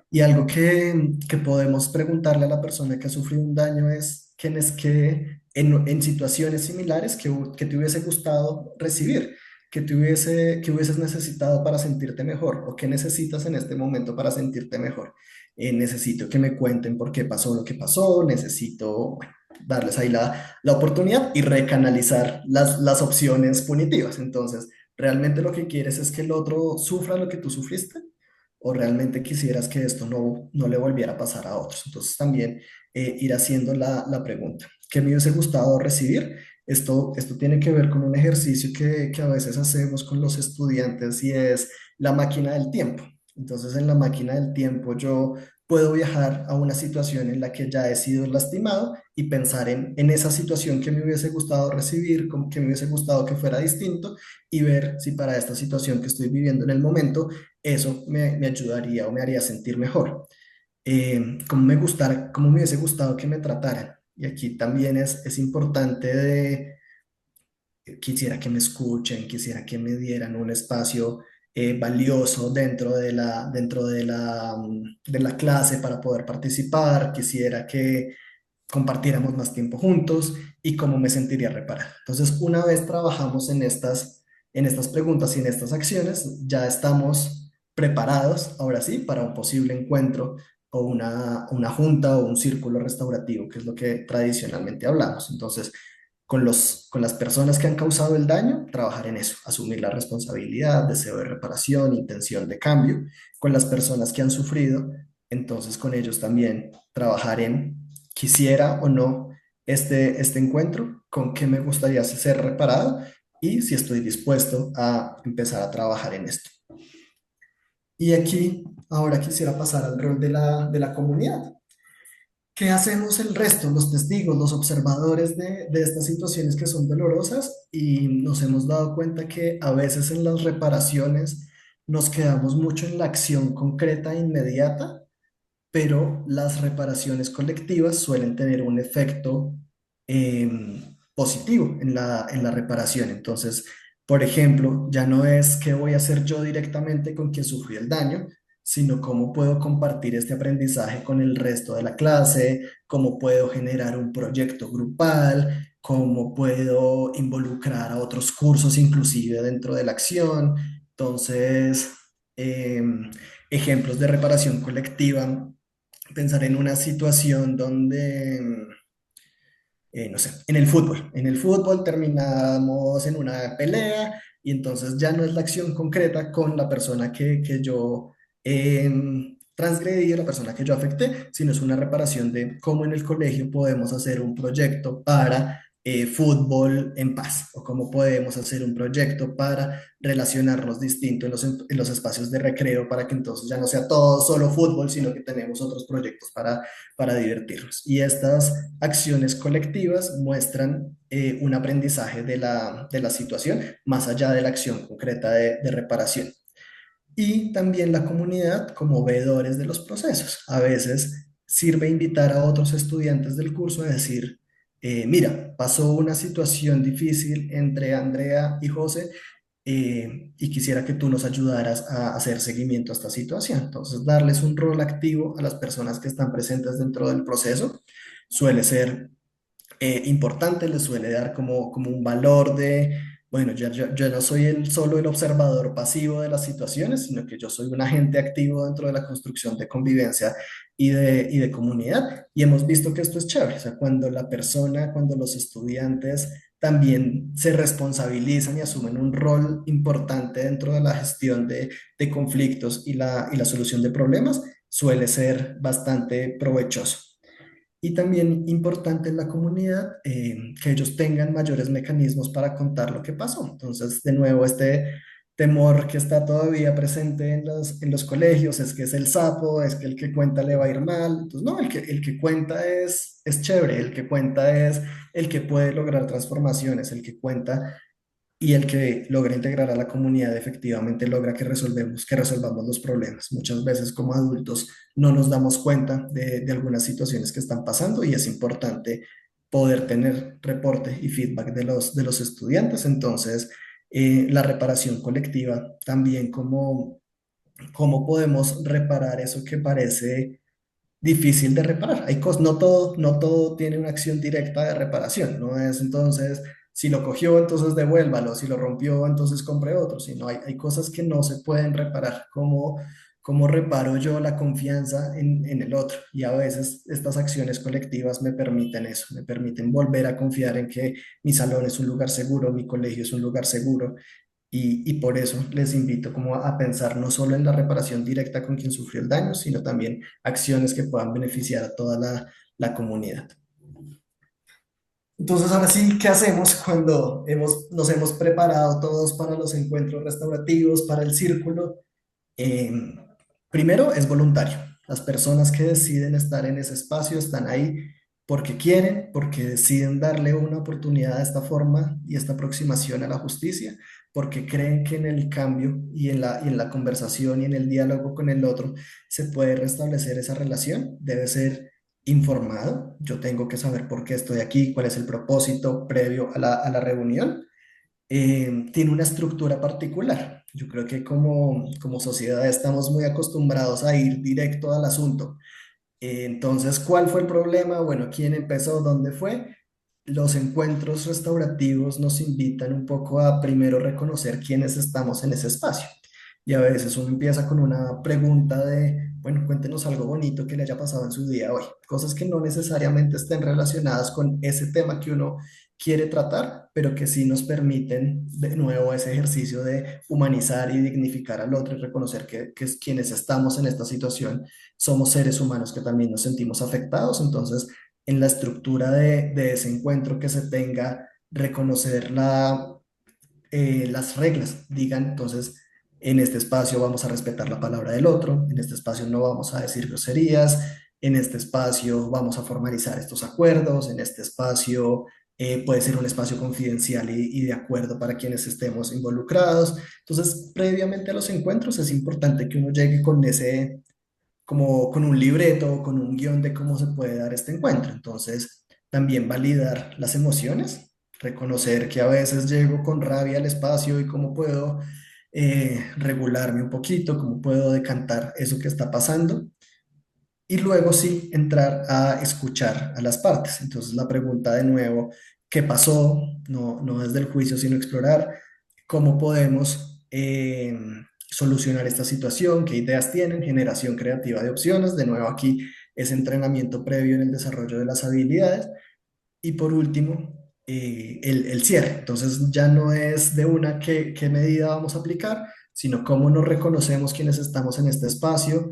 Y algo que podemos preguntarle a la persona que ha sufrido un daño es, ¿quién es que en situaciones similares que te hubiese gustado recibir? Que hubieses necesitado para sentirte mejor? ¿O qué necesitas en este momento para sentirte mejor? Necesito que me cuenten por qué pasó lo que pasó, necesito, bueno, darles ahí la oportunidad y recanalizar las opciones punitivas. Entonces, ¿realmente lo que quieres es que el otro sufra lo que tú sufriste? ¿O realmente quisieras que esto no le volviera a pasar a otros? Entonces también ir haciendo la pregunta, ¿qué me hubiese gustado recibir? Esto tiene que ver con un ejercicio que a veces hacemos con los estudiantes y es la máquina del tiempo. Entonces en la máquina del tiempo yo puedo viajar a una situación en la que ya he sido lastimado y pensar en esa situación que me hubiese gustado recibir, como que me hubiese gustado que fuera distinto y ver si para esta situación que estoy viviendo en el momento eso me ayudaría o me haría sentir mejor. Cómo me hubiese gustado que me trataran. Y aquí también es importante quisiera que me escuchen, quisiera que me dieran un espacio valioso de la clase para poder participar, quisiera que compartiéramos más tiempo juntos y cómo me sentiría reparado. Entonces, una vez trabajamos en estas preguntas y en estas acciones, ya estamos preparados, ahora sí, para un posible encuentro o una junta o un círculo restaurativo, que es lo que tradicionalmente hablamos. Entonces, con las personas que han causado el daño, trabajar en eso, asumir la responsabilidad, deseo de reparación, intención de cambio. Con las personas que han sufrido, entonces con ellos también trabajar en quisiera o no este encuentro, con qué me gustaría ser reparado y si estoy dispuesto a empezar a trabajar en esto. Y aquí ahora quisiera pasar al rol de la comunidad. ¿Qué hacemos el resto, los testigos, los observadores de estas situaciones que son dolorosas? Y nos hemos dado cuenta que a veces en las reparaciones nos quedamos mucho en la acción concreta e inmediata, pero las reparaciones colectivas suelen tener un efecto positivo en la reparación. Entonces, por ejemplo, ya no es qué voy a hacer yo directamente con quien sufrió el daño, sino cómo puedo compartir este aprendizaje con el resto de la clase, cómo puedo generar un proyecto grupal, cómo puedo involucrar a otros cursos inclusive dentro de la acción. Entonces, ejemplos de reparación colectiva, pensar en una situación donde, no sé, en el fútbol terminamos en una pelea y entonces ya no es la acción concreta con la persona que yo transgredí, la persona que yo afecté, sino es una reparación de cómo en el colegio podemos hacer un proyecto para fútbol en paz o cómo podemos hacer un proyecto para relacionarnos distinto en los espacios de recreo para que entonces ya no sea todo solo fútbol, sino que tenemos otros proyectos para divertirnos. Y estas acciones colectivas muestran un aprendizaje de la situación más allá de la acción concreta de reparación. Y también la comunidad como veedores de los procesos. A veces sirve invitar a otros estudiantes del curso a decir, mira, pasó una situación difícil entre Andrea y José, y quisiera que tú nos ayudaras a hacer seguimiento a esta situación. Entonces, darles un rol activo a las personas que están presentes dentro del proceso suele ser importante, les suele dar como un valor de, bueno, yo no soy solo el observador pasivo de las situaciones, sino que yo soy un agente activo dentro de la construcción de convivencia y de comunidad. Y hemos visto que esto es chévere, o sea, cuando la persona, cuando los estudiantes también se responsabilizan y asumen un rol importante dentro de la gestión de conflictos y la solución de problemas, suele ser bastante provechoso. Y también importante en la comunidad que ellos tengan mayores mecanismos para contar lo que pasó. Entonces, de nuevo, este temor que está todavía presente en los colegios es que es el sapo, es que el que cuenta le va a ir mal. Entonces, no, el que cuenta es chévere, el que cuenta es el que puede lograr transformaciones, el que cuenta y el que logra integrar a la comunidad efectivamente logra que resolvamos los problemas. Muchas veces como adultos no nos damos cuenta de algunas situaciones que están pasando y es importante poder tener reporte y feedback de los estudiantes. Entonces, la reparación colectiva también, cómo podemos reparar eso que parece difícil de reparar. No todo tiene una acción directa de reparación. No es entonces, si lo cogió, entonces devuélvalo, si lo rompió, entonces compre otro. Sino hay cosas que no se pueden reparar. ¿Cómo reparo yo la confianza en el otro? Y a veces estas acciones colectivas me permiten eso, me permiten volver a confiar en que mi salón es un lugar seguro, mi colegio es un lugar seguro, y por eso les invito como a pensar no solo en la reparación directa con quien sufrió el daño, sino también acciones que puedan beneficiar a toda la comunidad. Entonces, ahora sí, ¿qué hacemos cuando nos hemos preparado todos para los encuentros restaurativos, para el círculo? Eh, Primero es voluntario. Las personas que deciden estar en ese espacio están ahí porque quieren, porque deciden darle una oportunidad a esta forma y esta aproximación a la justicia, porque creen que en el cambio y en la conversación y en el diálogo con el otro se puede restablecer esa relación. Debe ser informado. Yo tengo que saber por qué estoy aquí, cuál es el propósito previo a la reunión. Tiene una estructura particular. Yo creo que como sociedad estamos muy acostumbrados a ir directo al asunto. Entonces, ¿cuál fue el problema? Bueno, ¿quién empezó? ¿Dónde fue? Los encuentros restaurativos nos invitan un poco a primero reconocer quiénes estamos en ese espacio. Y a veces uno empieza con una pregunta de, bueno, cuéntenos algo bonito que le haya pasado en su día hoy. Cosas que no necesariamente estén relacionadas con ese tema que uno quiere tratar, pero que sí nos permiten de nuevo ese ejercicio de humanizar y dignificar al otro y reconocer que es quienes estamos en esta situación somos seres humanos que también nos sentimos afectados. Entonces, en la estructura de ese encuentro que se tenga, reconocer las reglas. Digan, entonces, en este espacio vamos a respetar la palabra del otro, en este espacio no vamos a decir groserías, en este espacio vamos a formalizar estos acuerdos, en este espacio puede ser un espacio confidencial y de acuerdo para quienes estemos involucrados. Entonces, previamente a los encuentros es importante que uno llegue con ese como con un libreto, con un guión de cómo se puede dar este encuentro. Entonces, también validar las emociones, reconocer que a veces llego con rabia al espacio y cómo puedo regularme un poquito, cómo puedo decantar eso que está pasando. Y luego sí, entrar a escuchar a las partes. Entonces, la pregunta de nuevo, ¿qué pasó? No desde el juicio, sino explorar cómo podemos solucionar esta situación, qué ideas tienen, generación creativa de opciones. De nuevo, aquí es entrenamiento previo en el desarrollo de las habilidades. Y por último, el cierre. Entonces, ya no es de una qué medida vamos a aplicar, sino cómo nos reconocemos quienes estamos en este espacio,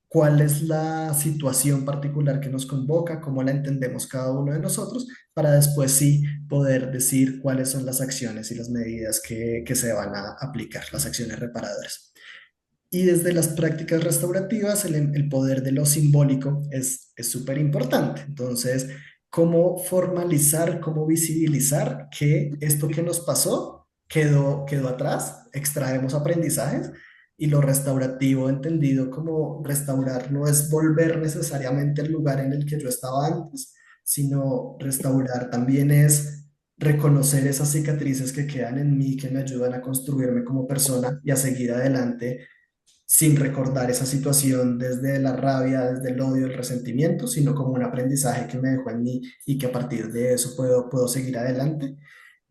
cuál es la situación particular que nos convoca, cómo la entendemos cada uno de nosotros, para después sí poder decir cuáles son las acciones y las medidas que se van a aplicar, las acciones reparadoras. Y desde las prácticas restaurativas, el poder de lo simbólico es súper importante. Entonces, cómo formalizar, cómo visibilizar que esto que nos pasó quedó atrás, extraemos aprendizajes y lo restaurativo entendido como restaurar no es volver necesariamente al lugar en el que yo estaba antes, sino restaurar también es reconocer esas cicatrices que quedan en mí, que me ayudan a construirme como persona y a seguir adelante sin recordar esa situación desde la rabia, desde el odio, el resentimiento, sino como un aprendizaje que me dejó en mí y que a partir de eso puedo seguir adelante.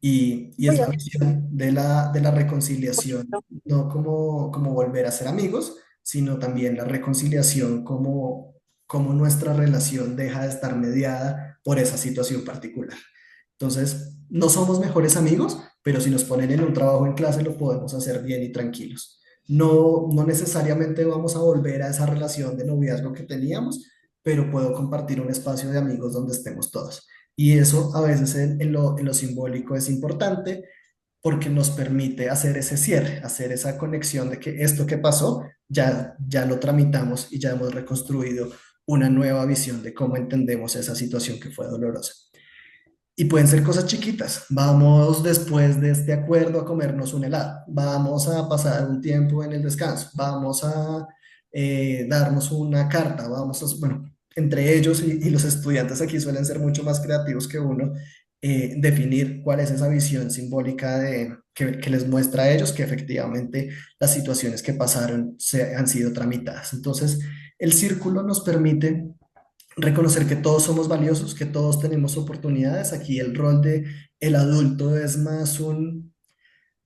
Y es la visión de la reconciliación, no como volver a ser amigos, sino también la reconciliación como nuestra relación deja de estar mediada por esa situación particular. Entonces, no somos mejores amigos, pero si nos ponen en un trabajo en clase lo podemos hacer bien y tranquilos. No necesariamente vamos a volver a esa relación de noviazgo que teníamos, pero puedo compartir un espacio de amigos donde estemos todos. Y eso a veces en lo simbólico es importante porque nos permite hacer ese cierre, hacer esa conexión de que esto que pasó ya lo tramitamos y ya hemos reconstruido una nueva visión de cómo entendemos esa situación que fue dolorosa. Y pueden ser cosas chiquitas. Vamos después de este acuerdo a comernos un helado. Vamos a pasar un tiempo en el descanso. Vamos a darnos una carta. Bueno, entre ellos y los estudiantes aquí suelen ser mucho más creativos que uno, definir cuál es esa visión simbólica que les muestra a ellos que efectivamente las situaciones que pasaron han sido tramitadas. Entonces, el círculo nos permite reconocer que todos somos valiosos, que todos tenemos oportunidades. Aquí el rol de el adulto es más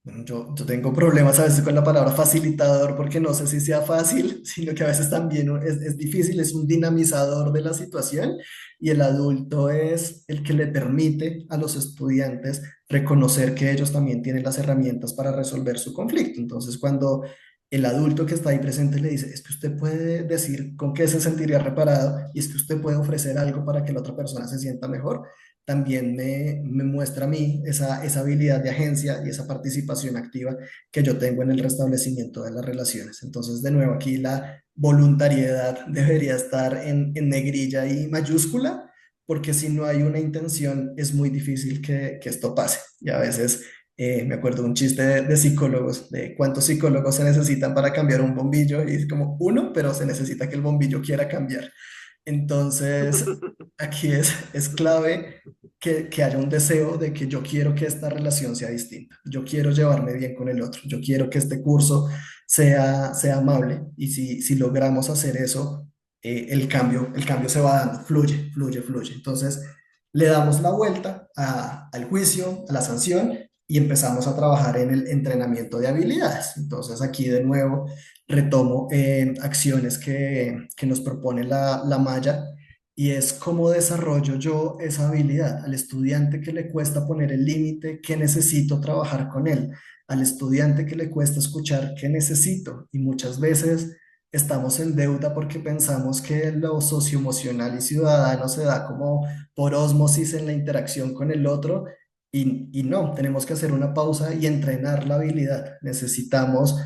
bueno, yo tengo problemas a veces con la palabra facilitador porque no sé si sea fácil, sino que a veces también es difícil, es un dinamizador de la situación y el adulto es el que le permite a los estudiantes reconocer que ellos también tienen las herramientas para resolver su conflicto. Entonces, cuando el adulto que está ahí presente le dice, es que usted puede decir con qué se sentiría reparado y es que usted puede ofrecer algo para que la otra persona se sienta mejor, también me muestra a mí esa habilidad de agencia y esa participación activa que yo tengo en el restablecimiento de las relaciones. Entonces, de nuevo, aquí la voluntariedad debería estar en negrilla y mayúscula, porque si no hay una intención, es muy difícil que esto pase. Y a veces me acuerdo de un chiste de psicólogos, de cuántos psicólogos se necesitan para cambiar un bombillo, y es como uno, pero se necesita que el bombillo quiera cambiar. Entonces, aquí es clave que haya un deseo de que yo quiero que esta relación sea distinta, yo quiero llevarme bien con el otro, yo quiero que este curso sea amable y si logramos hacer eso, el cambio se va dando, fluye, fluye, fluye. Entonces, le damos la vuelta al juicio, a la sanción y empezamos a trabajar en el entrenamiento de habilidades. Entonces, aquí de nuevo retomo acciones que nos propone la malla y es cómo desarrollo yo esa habilidad al estudiante que le cuesta poner el límite, que necesito trabajar con él, al estudiante que le cuesta escuchar, que necesito. Y muchas veces estamos en deuda porque pensamos que lo socioemocional y ciudadano se da como por ósmosis en la interacción con el otro. Y no, tenemos que hacer una pausa y entrenar la habilidad. Necesitamos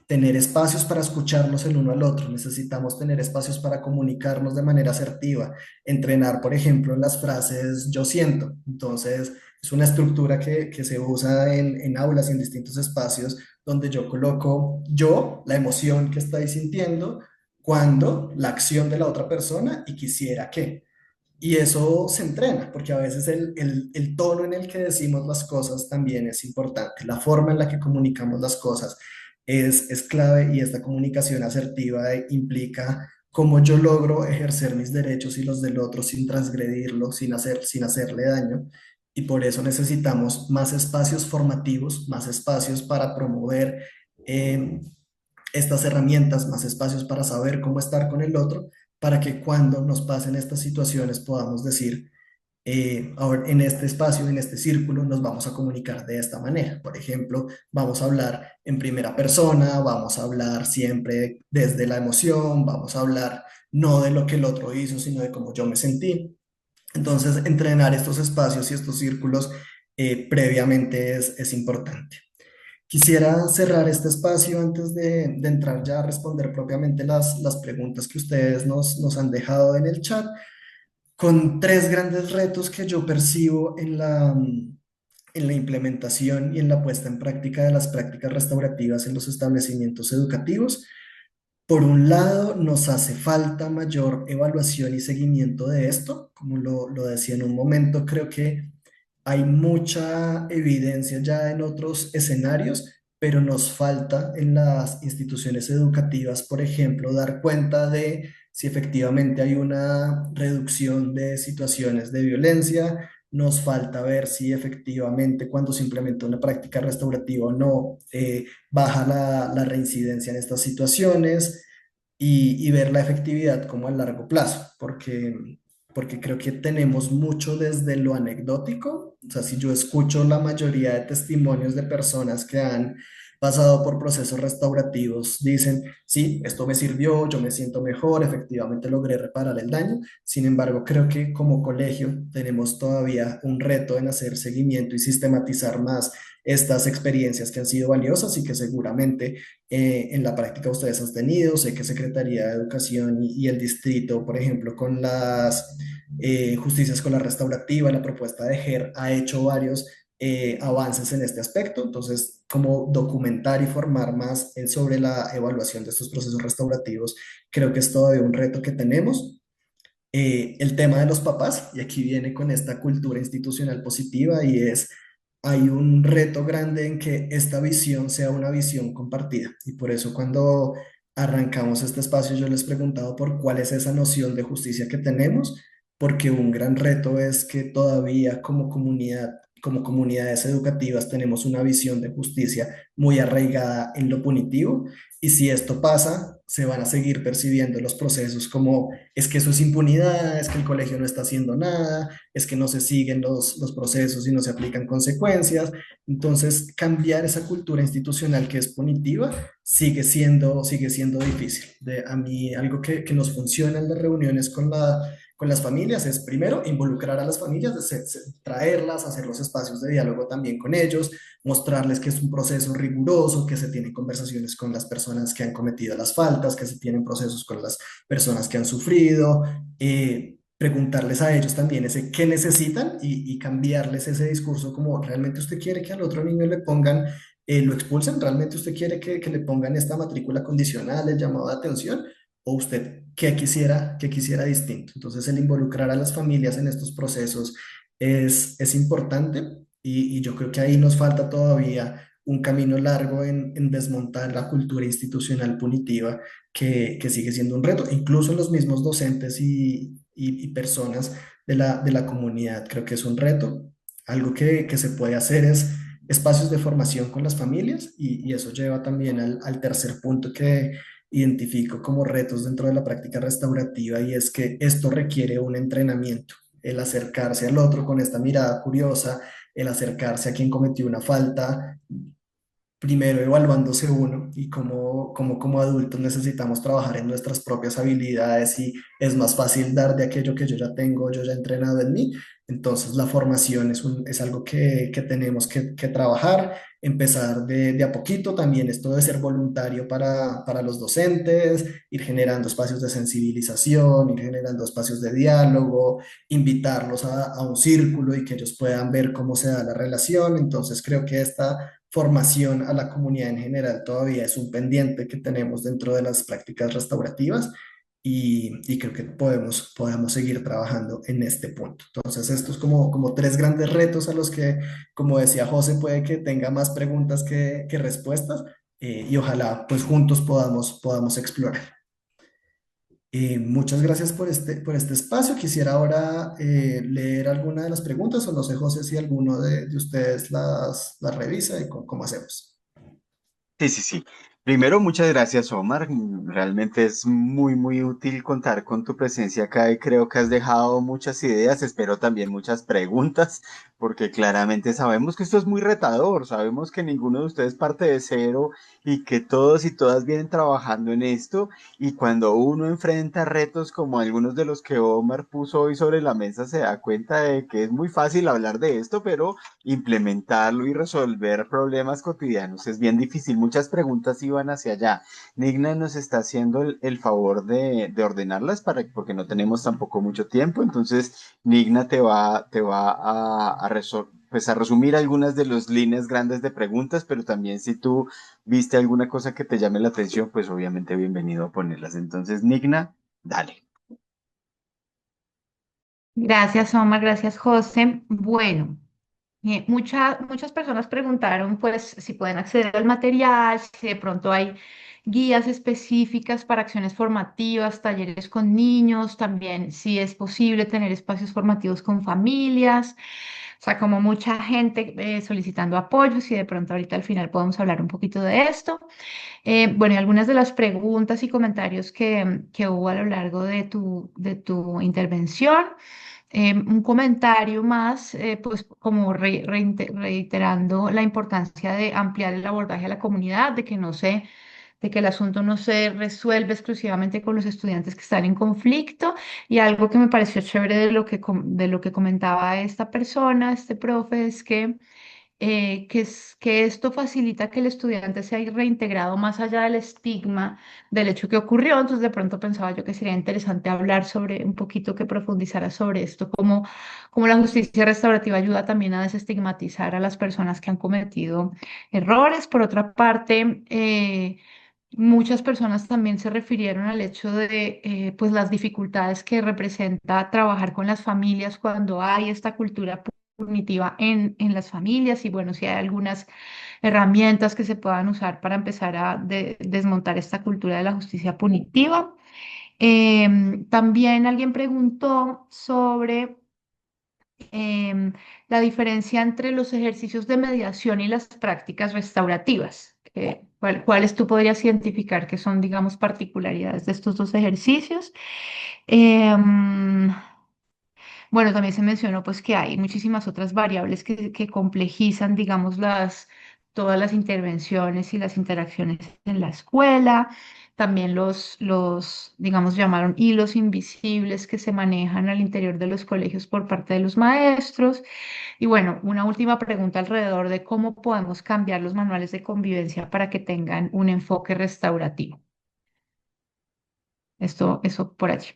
tener espacios para escucharnos el uno al otro, necesitamos tener espacios para comunicarnos de manera asertiva, entrenar, por ejemplo, en las frases yo siento. Entonces, es una estructura que se usa en aulas y en distintos espacios donde yo coloco yo, la emoción que estoy sintiendo, cuando la acción de la otra persona y quisiera que. Y eso se entrena, porque a veces el tono en el que decimos las cosas también es importante. La forma en la que comunicamos las cosas es clave y esta comunicación asertiva implica cómo yo logro ejercer mis derechos y los del otro sin transgredirlo, sin hacerle daño. Y por eso necesitamos más espacios formativos, más espacios para promover eh, estas herramientas, más espacios para saber cómo estar con el otro, para que cuando nos pasen estas situaciones podamos decir, ahora en este espacio, en este círculo, nos vamos a comunicar de esta manera. Por ejemplo, vamos a hablar en primera persona, vamos a hablar siempre desde la emoción, vamos a hablar no de lo que el otro hizo, sino de cómo yo me sentí. Entonces, entrenar estos espacios y estos círculos previamente es importante. Quisiera cerrar este espacio antes de entrar ya a responder propiamente las preguntas que ustedes nos han dejado en el chat, con tres grandes retos que yo percibo en la implementación y en la puesta en práctica de las prácticas restaurativas en los establecimientos educativos. Por un lado, nos hace falta mayor evaluación y seguimiento de esto. Como lo decía en un momento, creo que hay mucha evidencia ya en otros escenarios, pero nos falta en las instituciones educativas, por ejemplo, dar cuenta de si efectivamente hay una reducción de situaciones de violencia. Nos falta ver si efectivamente cuando se implementa una práctica restaurativa o no, baja la reincidencia en estas situaciones y ver la efectividad como a largo plazo, porque creo que tenemos mucho desde lo anecdótico. O sea, si yo escucho la mayoría de testimonios de personas que han pasado por procesos restaurativos, dicen, sí, esto me sirvió, yo me siento mejor, efectivamente logré reparar el daño. Sin embargo, creo que como colegio tenemos todavía un reto en hacer seguimiento y sistematizar más estas experiencias que han sido valiosas y que seguramente en la práctica ustedes han tenido. Sé que Secretaría de Educación y el distrito, por ejemplo, con las justicia escolar restaurativa, la propuesta de GER ha hecho varios avances en este aspecto. Entonces, como documentar y formar más sobre la evaluación de estos procesos restaurativos, creo que es todavía un reto que tenemos. El tema de los papás, y aquí viene con esta cultura institucional positiva, y es, hay un reto grande en que esta visión sea una visión compartida. Y por eso cuando arrancamos este espacio yo les he preguntado por cuál es esa noción de justicia que tenemos, porque un gran reto es que todavía como comunidad, como comunidades educativas tenemos una visión de justicia muy arraigada en lo punitivo, y si esto pasa, se van a seguir percibiendo los procesos como es que eso es impunidad, es que el colegio no está haciendo nada, es que no se siguen los procesos y no se aplican consecuencias. Entonces, cambiar esa cultura institucional que es punitiva sigue siendo difícil. A mí, algo que nos funciona en las reuniones con las familias es primero involucrar a las familias, traerlas, hacer los espacios de diálogo también con ellos, mostrarles que es un proceso riguroso, que se tienen conversaciones con las personas que han cometido las faltas, que se tienen procesos con las personas que han sufrido, preguntarles a ellos también ese qué necesitan y cambiarles ese discurso como realmente usted quiere que al otro niño le pongan, lo expulsen, realmente usted quiere que le pongan esta matrícula condicional, el llamado de atención, o usted qué quisiera distinto. Entonces el involucrar a las familias en estos procesos es importante y yo creo que ahí nos falta todavía un camino largo en desmontar la cultura institucional punitiva que sigue siendo un reto, incluso los mismos docentes y personas de la comunidad. Creo que es un reto. Algo que se puede hacer es espacios de formación con las familias y eso lleva también al tercer punto que identifico como retos dentro de la práctica restaurativa, y es que esto requiere un entrenamiento, el acercarse al otro con esta mirada curiosa, el acercarse a quien cometió una falta, primero evaluándose uno y como adultos necesitamos trabajar en nuestras propias habilidades, y es más fácil dar de aquello que yo ya tengo, yo ya he entrenado en mí. Entonces la formación es algo que tenemos que trabajar, empezar de a poquito. También esto de ser voluntario para los docentes, ir generando espacios de sensibilización, ir generando espacios de diálogo, invitarlos a un círculo y que ellos puedan ver cómo se da la relación. Entonces creo que esta formación a la comunidad en general todavía es un pendiente que tenemos dentro de las prácticas restaurativas, y creo que podemos seguir trabajando en este punto. Entonces, estos como tres grandes retos a los que, como decía José, puede que tenga más preguntas que respuestas, y ojalá pues juntos podamos explorar. Muchas gracias por este espacio. Quisiera ahora leer alguna de las preguntas, o no sé, José, si alguno de ustedes las revisa y cómo hacemos. Sí, sí, sí. Primero, muchas gracias, Omar. Realmente es muy, muy útil contar con tu presencia acá y creo que has dejado muchas ideas, espero también muchas preguntas, porque claramente sabemos que esto es muy retador, sabemos que ninguno de ustedes parte de cero y que todos y todas vienen trabajando en esto, y cuando uno enfrenta retos como algunos de los que Omar puso hoy sobre la mesa, se da cuenta de que es muy fácil hablar de esto, pero implementarlo y resolver problemas cotidianos es bien difícil. Muchas preguntas iban hacia allá. Nigna nos está haciendo el favor de ordenarlas porque no tenemos tampoco mucho tiempo. Entonces, Nigna te va pues a resumir algunas de las líneas grandes de preguntas, pero también si tú viste alguna cosa que te llame la atención, pues obviamente bienvenido a ponerlas. Entonces, Nigna, dale. Gracias, Omar. Gracias, José. Bueno. Muchas personas preguntaron pues si pueden acceder al material, si de pronto hay guías específicas para acciones formativas, talleres con niños, también si es posible tener espacios formativos con familias, o sea, como mucha gente solicitando apoyos y de pronto ahorita al final podemos hablar un poquito de esto. Bueno, y algunas de las preguntas y comentarios que hubo a lo largo de tu intervención. Un comentario más, pues como reiterando la importancia de ampliar el abordaje a la comunidad, de que el asunto no se resuelve exclusivamente con los estudiantes que están en conflicto. Y algo que me pareció chévere de lo que comentaba esta persona, este profe, es que esto facilita que el estudiante sea reintegrado más allá del estigma del hecho que ocurrió. Entonces, de pronto pensaba yo que sería interesante hablar sobre un poquito que profundizara sobre esto, cómo la justicia restaurativa ayuda también a desestigmatizar a las personas que han cometido errores. Por otra parte, muchas personas también se refirieron al hecho de pues las dificultades que representa trabajar con las familias cuando hay esta cultura punitiva en las familias y bueno, si hay algunas herramientas que se puedan usar para empezar a desmontar esta cultura de la justicia punitiva. También alguien preguntó sobre em, la diferencia entre los ejercicios de mediación y las prácticas restaurativas. ¿Cuáles tú podrías identificar que son, digamos, particularidades de estos dos ejercicios? Em, bueno, también se mencionó pues que hay muchísimas otras variables que complejizan, digamos, todas las intervenciones y las interacciones en la escuela. También digamos, llamaron hilos invisibles que se manejan al interior de los colegios por parte de los maestros. Y bueno, una última pregunta alrededor de cómo podemos cambiar los manuales de convivencia para que tengan un enfoque restaurativo. Eso por allí.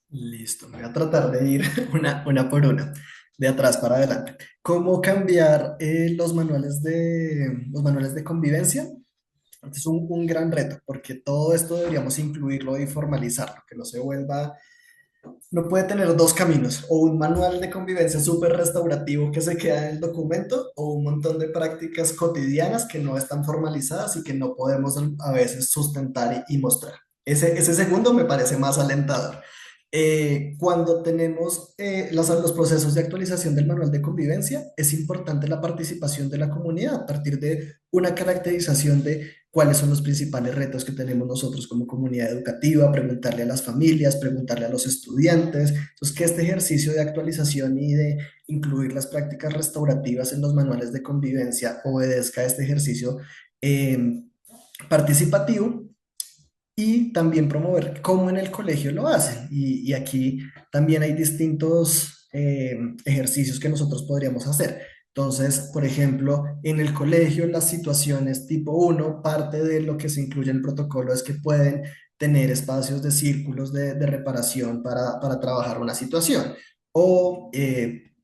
Listo, voy a tratar de ir una por una, de atrás para adelante. ¿Cómo cambiar los manuales de convivencia? Este es un gran reto, porque todo esto deberíamos incluirlo y formalizarlo, que no se vuelva, no puede tener dos caminos, o un manual de convivencia súper restaurativo que se queda en el documento, o un montón de prácticas cotidianas que no están formalizadas y que no podemos a veces sustentar y mostrar. Ese segundo me parece más alentador. Cuando tenemos los procesos de actualización del manual de convivencia, es importante la participación de la comunidad a partir de una caracterización de cuáles son los principales retos que tenemos nosotros como comunidad educativa, preguntarle a las familias, preguntarle a los estudiantes. Entonces, que este ejercicio de actualización y de incluir las prácticas restaurativas en los manuales de convivencia obedezca a este ejercicio participativo y también promover cómo en el colegio lo hacen. Y aquí también hay distintos ejercicios que nosotros podríamos hacer. Entonces, por ejemplo, en el colegio las situaciones tipo uno parte de lo que se incluye en el protocolo es que pueden tener espacios de círculos de reparación para trabajar una situación. O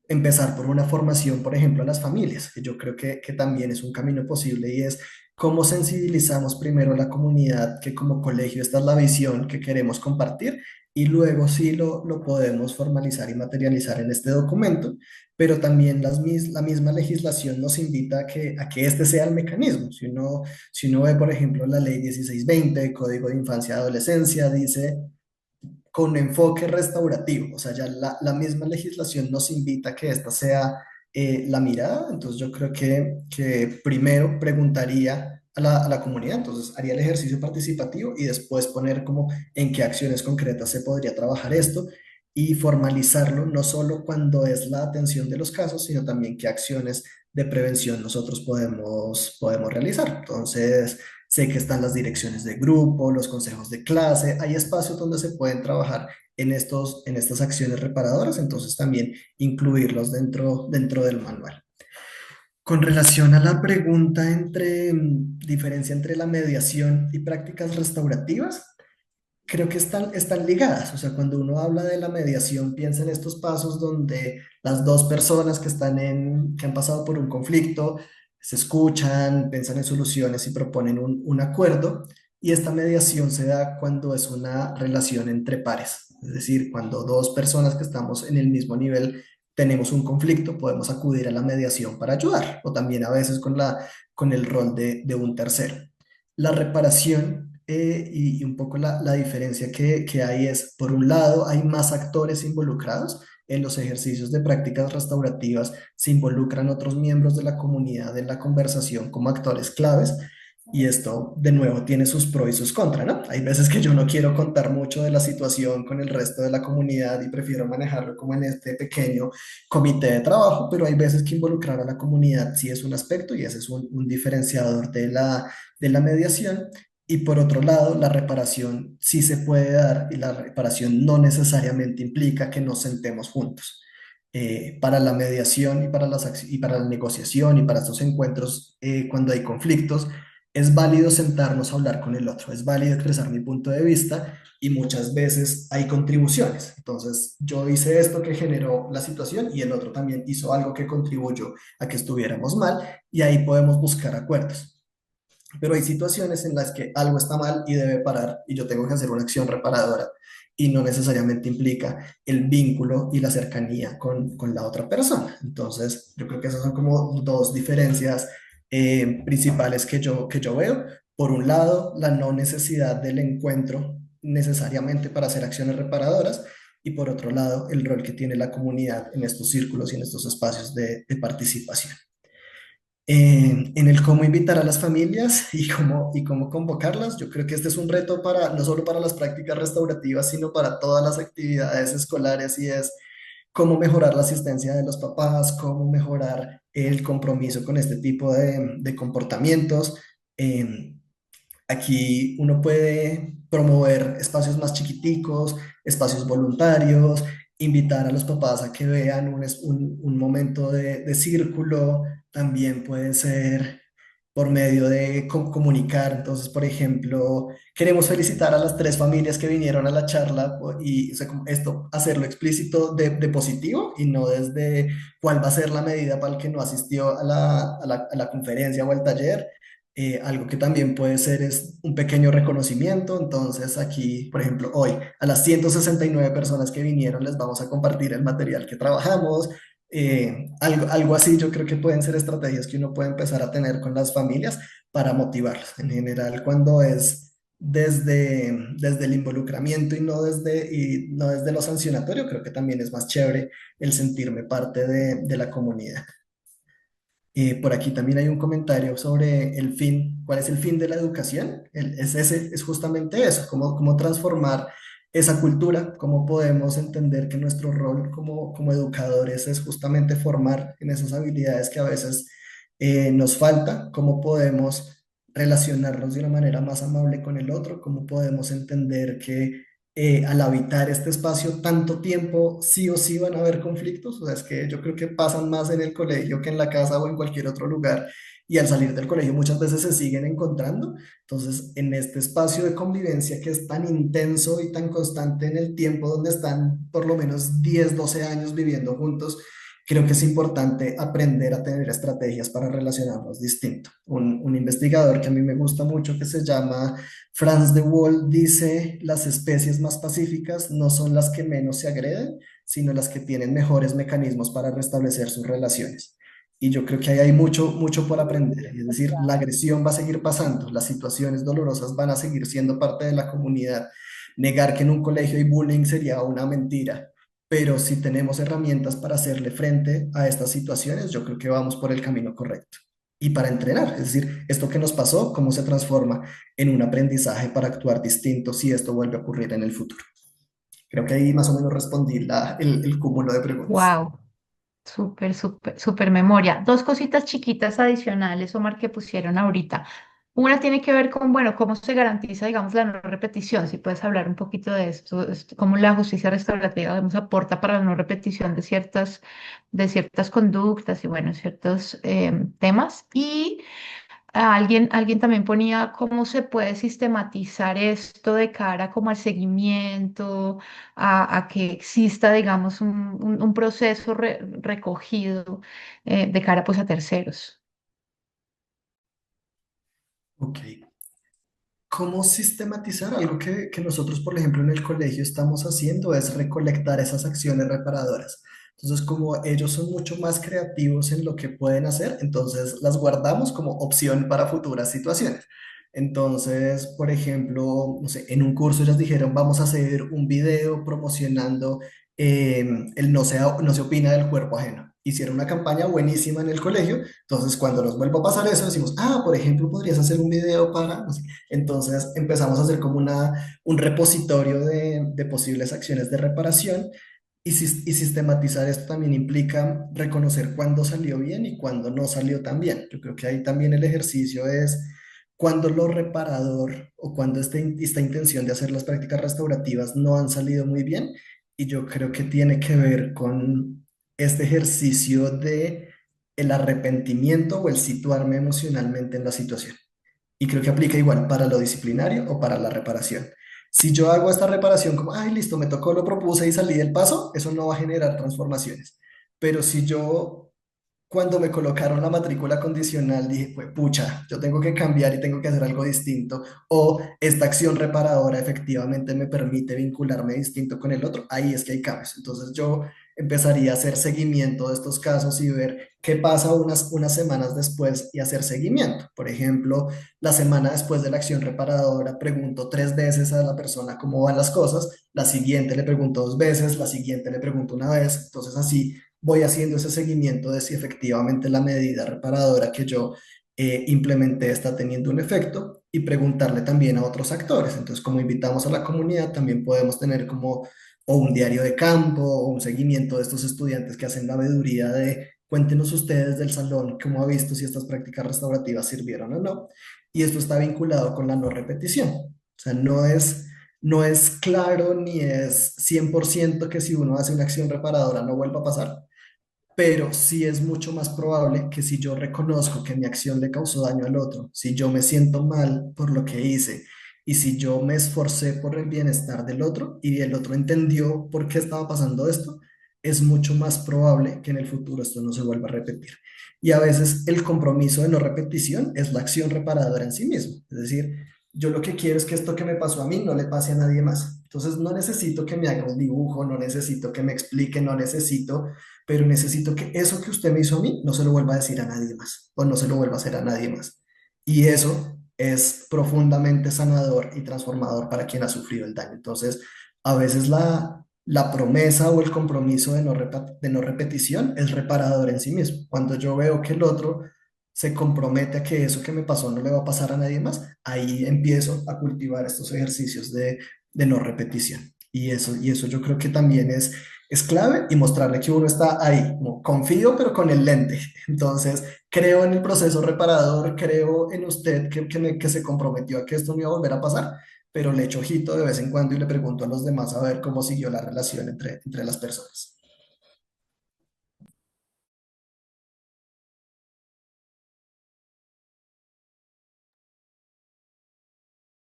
empezar por una formación, por ejemplo, a las familias, que yo creo que también es un camino posible y es cómo sensibilizamos primero a la comunidad, que como colegio esta es la visión que queremos compartir, y luego sí lo podemos formalizar y materializar en este documento, pero también la misma legislación nos invita a que este sea el mecanismo. Si uno ve, por ejemplo, la ley 1620, Código de Infancia y Adolescencia, dice con enfoque restaurativo, o sea, ya la misma legislación nos invita a que esta sea la mirada. Entonces yo creo que primero preguntaría a la comunidad, entonces haría el ejercicio participativo y después poner como en qué acciones concretas se podría trabajar esto y formalizarlo no solo cuando es la atención de los casos, sino también qué acciones de prevención nosotros podemos realizar. Entonces, sé que están las direcciones de grupo, los consejos de clase, hay espacios donde se pueden trabajar en estas acciones reparadoras, entonces también incluirlos dentro del manual. Con relación a la pregunta diferencia entre la mediación y prácticas restaurativas, creo que están ligadas. O sea, cuando uno habla de la mediación, piensa en estos pasos donde las dos personas que han pasado por un conflicto se escuchan, piensan en soluciones y proponen un acuerdo. Y esta mediación se da cuando es una relación entre pares, es decir, cuando dos personas que estamos en el mismo nivel tenemos un conflicto, podemos acudir a la mediación para ayudar, o también a veces con el rol de un tercero. La reparación y un poco la diferencia que hay es, por un lado, hay más actores involucrados. En los ejercicios de prácticas restaurativas se involucran otros miembros de la comunidad en la conversación como actores claves. Y esto, de nuevo, tiene sus pros y sus contras, ¿no? Hay veces que yo no quiero contar mucho de la situación con el resto de la comunidad y prefiero manejarlo como en este pequeño comité de trabajo, pero hay veces que involucrar a la comunidad sí es un aspecto y ese es un diferenciador de la mediación. Y por otro lado, la reparación sí se puede dar y la reparación no necesariamente implica que nos sentemos juntos. Para la mediación y para, y para la negociación y para estos encuentros, cuando hay conflictos, es válido sentarnos a hablar con el otro, es válido expresar mi punto de vista y muchas veces hay contribuciones. Entonces, yo hice esto que generó la situación y el otro también hizo algo que contribuyó a que estuviéramos mal y ahí podemos buscar acuerdos. Pero hay situaciones en las que algo está mal y debe parar y yo tengo que hacer una acción reparadora y no necesariamente implica el vínculo y la cercanía con la otra persona. Entonces, yo creo que esas son como dos diferencias principales que yo veo. Por un lado, la no necesidad del encuentro necesariamente para hacer acciones reparadoras y por otro lado, el rol que tiene la comunidad en estos círculos y en estos espacios de participación. En el cómo invitar a las familias y cómo convocarlas. Yo creo que este es un reto para, no solo para las prácticas restaurativas, sino para todas las actividades escolares y es cómo mejorar la asistencia de los papás, cómo mejorar el compromiso con este tipo de comportamientos. Eh, Aquí uno puede promover espacios más chiquiticos, espacios voluntarios, invitar a los papás a que vean un momento de círculo, también puede ser por medio de comunicar. Entonces, por ejemplo, queremos felicitar a las 3 familias que vinieron a la charla y o sea, como esto, hacerlo explícito de positivo y no desde cuál va a ser la medida para el que no asistió a la conferencia o al taller. Algo que también puede ser es un pequeño reconocimiento. Entonces aquí, por ejemplo, hoy a las 169 personas que vinieron les vamos a compartir el material que trabajamos. Algo así yo creo que pueden ser estrategias que uno puede empezar a tener con las familias para motivarlos. En general, cuando es desde el involucramiento y no desde lo sancionatorio, creo que también es más chévere el sentirme parte de la comunidad. Por aquí también hay un comentario sobre el fin, cuál es el fin de la educación. Es justamente eso, cómo transformar esa cultura, cómo podemos entender que nuestro rol como educadores es justamente formar en esas habilidades que a veces nos falta, cómo podemos relacionarnos de una manera más amable con el otro, cómo podemos entender que al habitar este espacio tanto tiempo, sí o sí van a haber conflictos. O sea, es que yo creo que pasan más en el colegio que en la casa o en cualquier otro lugar. Y al salir del colegio muchas veces se siguen encontrando. Entonces, en este espacio de convivencia que es tan intenso y tan constante en el tiempo, donde están por lo menos 10 12 años viviendo juntos, creo que es importante aprender a tener estrategias para relacionarnos distinto. Un investigador que a mí me gusta mucho, que se llama Franz de Waal, dice: las especies más pacíficas no son las que menos se agreden, sino las que tienen mejores mecanismos para restablecer sus relaciones. Y yo creo que ahí hay mucho por aprender. Es decir, la agresión va a seguir pasando, las situaciones dolorosas van a seguir siendo parte de la comunidad. Negar que en un colegio hay bullying sería una mentira, pero si tenemos herramientas para hacerle frente a estas situaciones, yo creo que vamos por el camino correcto. Y para entrenar, es decir, esto que nos pasó, cómo se transforma en un aprendizaje para actuar distinto si esto vuelve a ocurrir en el futuro. Creo que ahí más o menos respondí el cúmulo de preguntas. Wow, súper memoria. Dos cositas chiquitas adicionales, Omar, que pusieron ahorita. Una tiene que ver con, bueno, cómo se garantiza, digamos, la no repetición. Si puedes hablar un poquito de esto, cómo la justicia restaurativa, digamos, aporta para la no repetición de ciertas conductas y, bueno, ciertos temas. Y alguien también ponía cómo se puede sistematizar esto de cara como al seguimiento, a que exista, digamos, un proceso recogido de cara pues a terceros. Ok. ¿Cómo sistematizar? Algo que nosotros, por ejemplo, en el colegio estamos haciendo es recolectar esas acciones reparadoras. Entonces, como ellos son mucho más creativos en lo que pueden hacer, entonces las guardamos como opción para futuras situaciones. Entonces, por ejemplo, no sé, en un curso ellos dijeron, vamos a hacer un video promocionando el no se opina del cuerpo ajeno. Hicieron una campaña buenísima en el colegio, entonces cuando nos vuelva a pasar eso, decimos, por ejemplo, podrías hacer un video para, no sé. Entonces empezamos a hacer como un repositorio de posibles acciones de reparación y sistematizar esto también implica reconocer cuándo salió bien y cuándo no salió tan bien. Yo creo que ahí también el ejercicio es cuando lo reparador o cuando esta intención de hacer las prácticas restaurativas no han salido muy bien. Y yo creo que tiene que ver con este ejercicio de el arrepentimiento o el situarme emocionalmente en la situación. Y creo que aplica igual para lo disciplinario o para la reparación. Si yo hago esta reparación como, ay, listo, me tocó, lo propuse y salí del paso, eso no va a generar transformaciones. Pero si yo cuando me colocaron la matrícula condicional, dije, pues pucha, yo tengo que cambiar y tengo que hacer algo distinto, o esta acción reparadora efectivamente me permite vincularme distinto con el otro, ahí es que hay cambios. Entonces yo empezaría a hacer seguimiento de estos casos y ver qué pasa unas semanas después y hacer seguimiento. Por ejemplo, la semana después de la acción reparadora, pregunto 3 veces a la persona cómo van las cosas, la siguiente le pregunto 2 veces, la siguiente le pregunto una vez, entonces así voy haciendo ese seguimiento de si efectivamente la medida reparadora que yo implementé está teniendo un efecto y preguntarle también a otros actores. Entonces, como invitamos a la comunidad, también podemos tener como o un diario de campo o un seguimiento de estos estudiantes que hacen la veeduría de cuéntenos ustedes del salón cómo ha visto si estas prácticas restaurativas sirvieron o no. Y esto está vinculado con la no repetición. O sea, no es claro ni es 100% que si uno hace una acción reparadora no vuelva a pasar, pero sí es mucho más probable que si yo reconozco que mi acción le causó daño al otro, si yo me siento mal por lo que hice y si yo me esforcé por el bienestar del otro y el otro entendió por qué estaba pasando esto, es mucho más probable que en el futuro esto no se vuelva a repetir. Y a veces el compromiso de no repetición es la acción reparadora en sí mismo. Es decir, yo lo que quiero es que esto que me pasó a mí no le pase a nadie más. Entonces no necesito que me haga un dibujo, no necesito que me explique, no necesito, pero necesito que eso que usted me hizo a mí no se lo vuelva a decir a nadie más o no se lo vuelva a hacer a nadie más. Y eso es profundamente sanador y transformador para quien ha sufrido el daño. Entonces, a veces la promesa o el compromiso de no repetición es reparador en sí mismo. Cuando yo veo que el otro se compromete a que eso que me pasó no le va a pasar a nadie más, ahí empiezo a cultivar estos ejercicios de no repetición. Y eso yo creo que también es clave y mostrarle que uno está ahí, como confío pero con el lente. Entonces, creo en el proceso reparador, creo en usted que se comprometió a que esto no iba a volver a pasar, pero le echo ojito de vez en cuando y le pregunto a los demás a ver cómo siguió la relación entre las personas.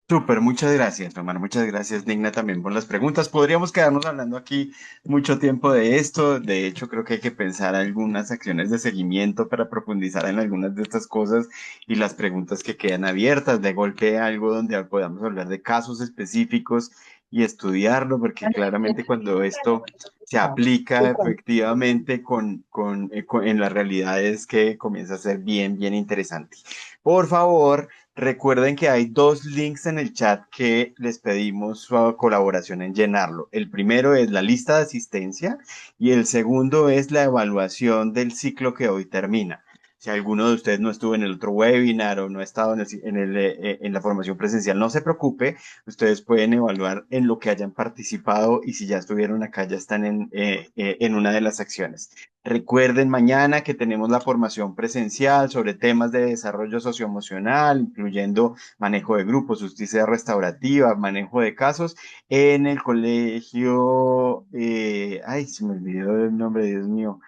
Súper, muchas gracias, hermano. Muchas gracias, Digna, también por las preguntas. Podríamos quedarnos hablando aquí mucho tiempo de esto. De hecho, creo que hay que pensar algunas acciones de seguimiento para profundizar en algunas de estas cosas y las preguntas que quedan abiertas. De golpe, algo donde podamos hablar de casos específicos y estudiarlo, porque claramente cuando esto se aplica efectivamente en la realidad es que comienza a ser bien, bien interesante. Por favor. Recuerden que hay dos links en el chat que les pedimos su colaboración en llenarlo. El primero es la lista de asistencia y el segundo es la evaluación del ciclo que hoy termina. Si alguno de ustedes no estuvo en el otro webinar o no ha estado en la formación presencial, no se preocupe, ustedes pueden evaluar en lo que hayan participado y si ya estuvieron acá, ya están en una de las acciones. Recuerden mañana que tenemos la formación presencial sobre temas de desarrollo socioemocional, incluyendo manejo de grupos, justicia restaurativa, manejo de casos en el colegio, ay, se me olvidó el nombre, Dios mío,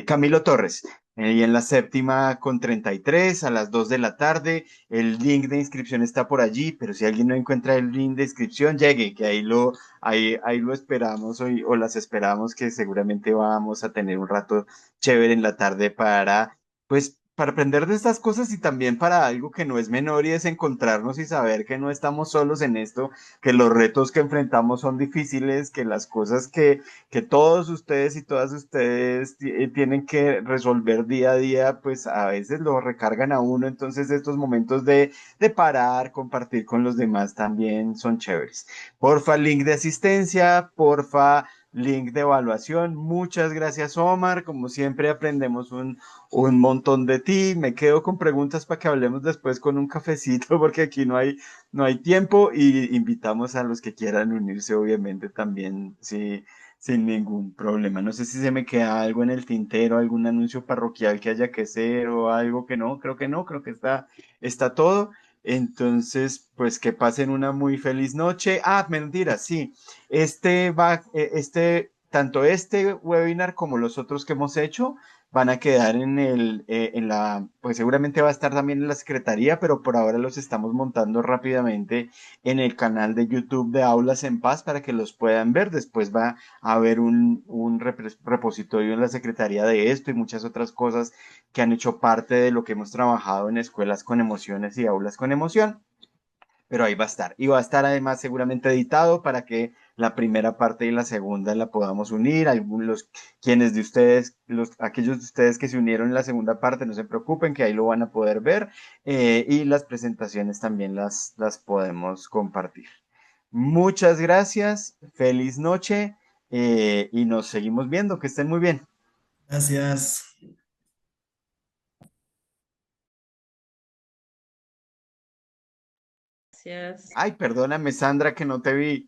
Camilo Torres. Y en la séptima con 33 a las 2 de la tarde. El link de inscripción está por allí, pero si alguien no encuentra el link de inscripción, llegue, que ahí lo esperamos hoy, o las esperamos, que seguramente vamos a tener un rato chévere en la tarde para, pues, para aprender de estas cosas y también para algo que no es menor y es encontrarnos y saber que no estamos solos en esto, que los retos que enfrentamos son difíciles, que las cosas que todos ustedes y todas ustedes tienen que resolver día a día, pues a veces lo recargan a uno, entonces estos momentos de parar, compartir con los demás también son chéveres. Porfa, link de asistencia, porfa. Link de evaluación. Muchas gracias, Omar. Como siempre, aprendemos un montón de ti. Me quedo con preguntas para que hablemos después con un cafecito, porque aquí no hay tiempo y invitamos a los que quieran unirse, obviamente, también, sí, sin ningún problema. No sé si se me queda algo en el tintero, algún anuncio parroquial que haya que hacer o algo que no, creo que está todo. Entonces, pues que pasen una muy feliz noche. Ah, mentira, sí. Tanto este webinar como los otros que hemos hecho van a quedar pues seguramente va a estar también en la secretaría, pero por ahora los estamos montando rápidamente en el canal de YouTube de Aulas en Paz para que los puedan ver. Después va a haber un repositorio en la secretaría de esto y muchas otras cosas que han hecho parte de lo que hemos trabajado en escuelas con emociones y aulas con emoción, pero ahí va a estar. Y va a estar además seguramente editado para que la primera parte y la segunda la podamos unir. Algunos, quienes de ustedes, aquellos de ustedes que se unieron en la segunda parte, no se preocupen, que ahí lo van a poder ver. Y las presentaciones también las podemos compartir. Muchas gracias, feliz noche y nos seguimos viendo. Que estén muy bien. Gracias. Gracias. Ay, perdóname, Sandra, que no te vi.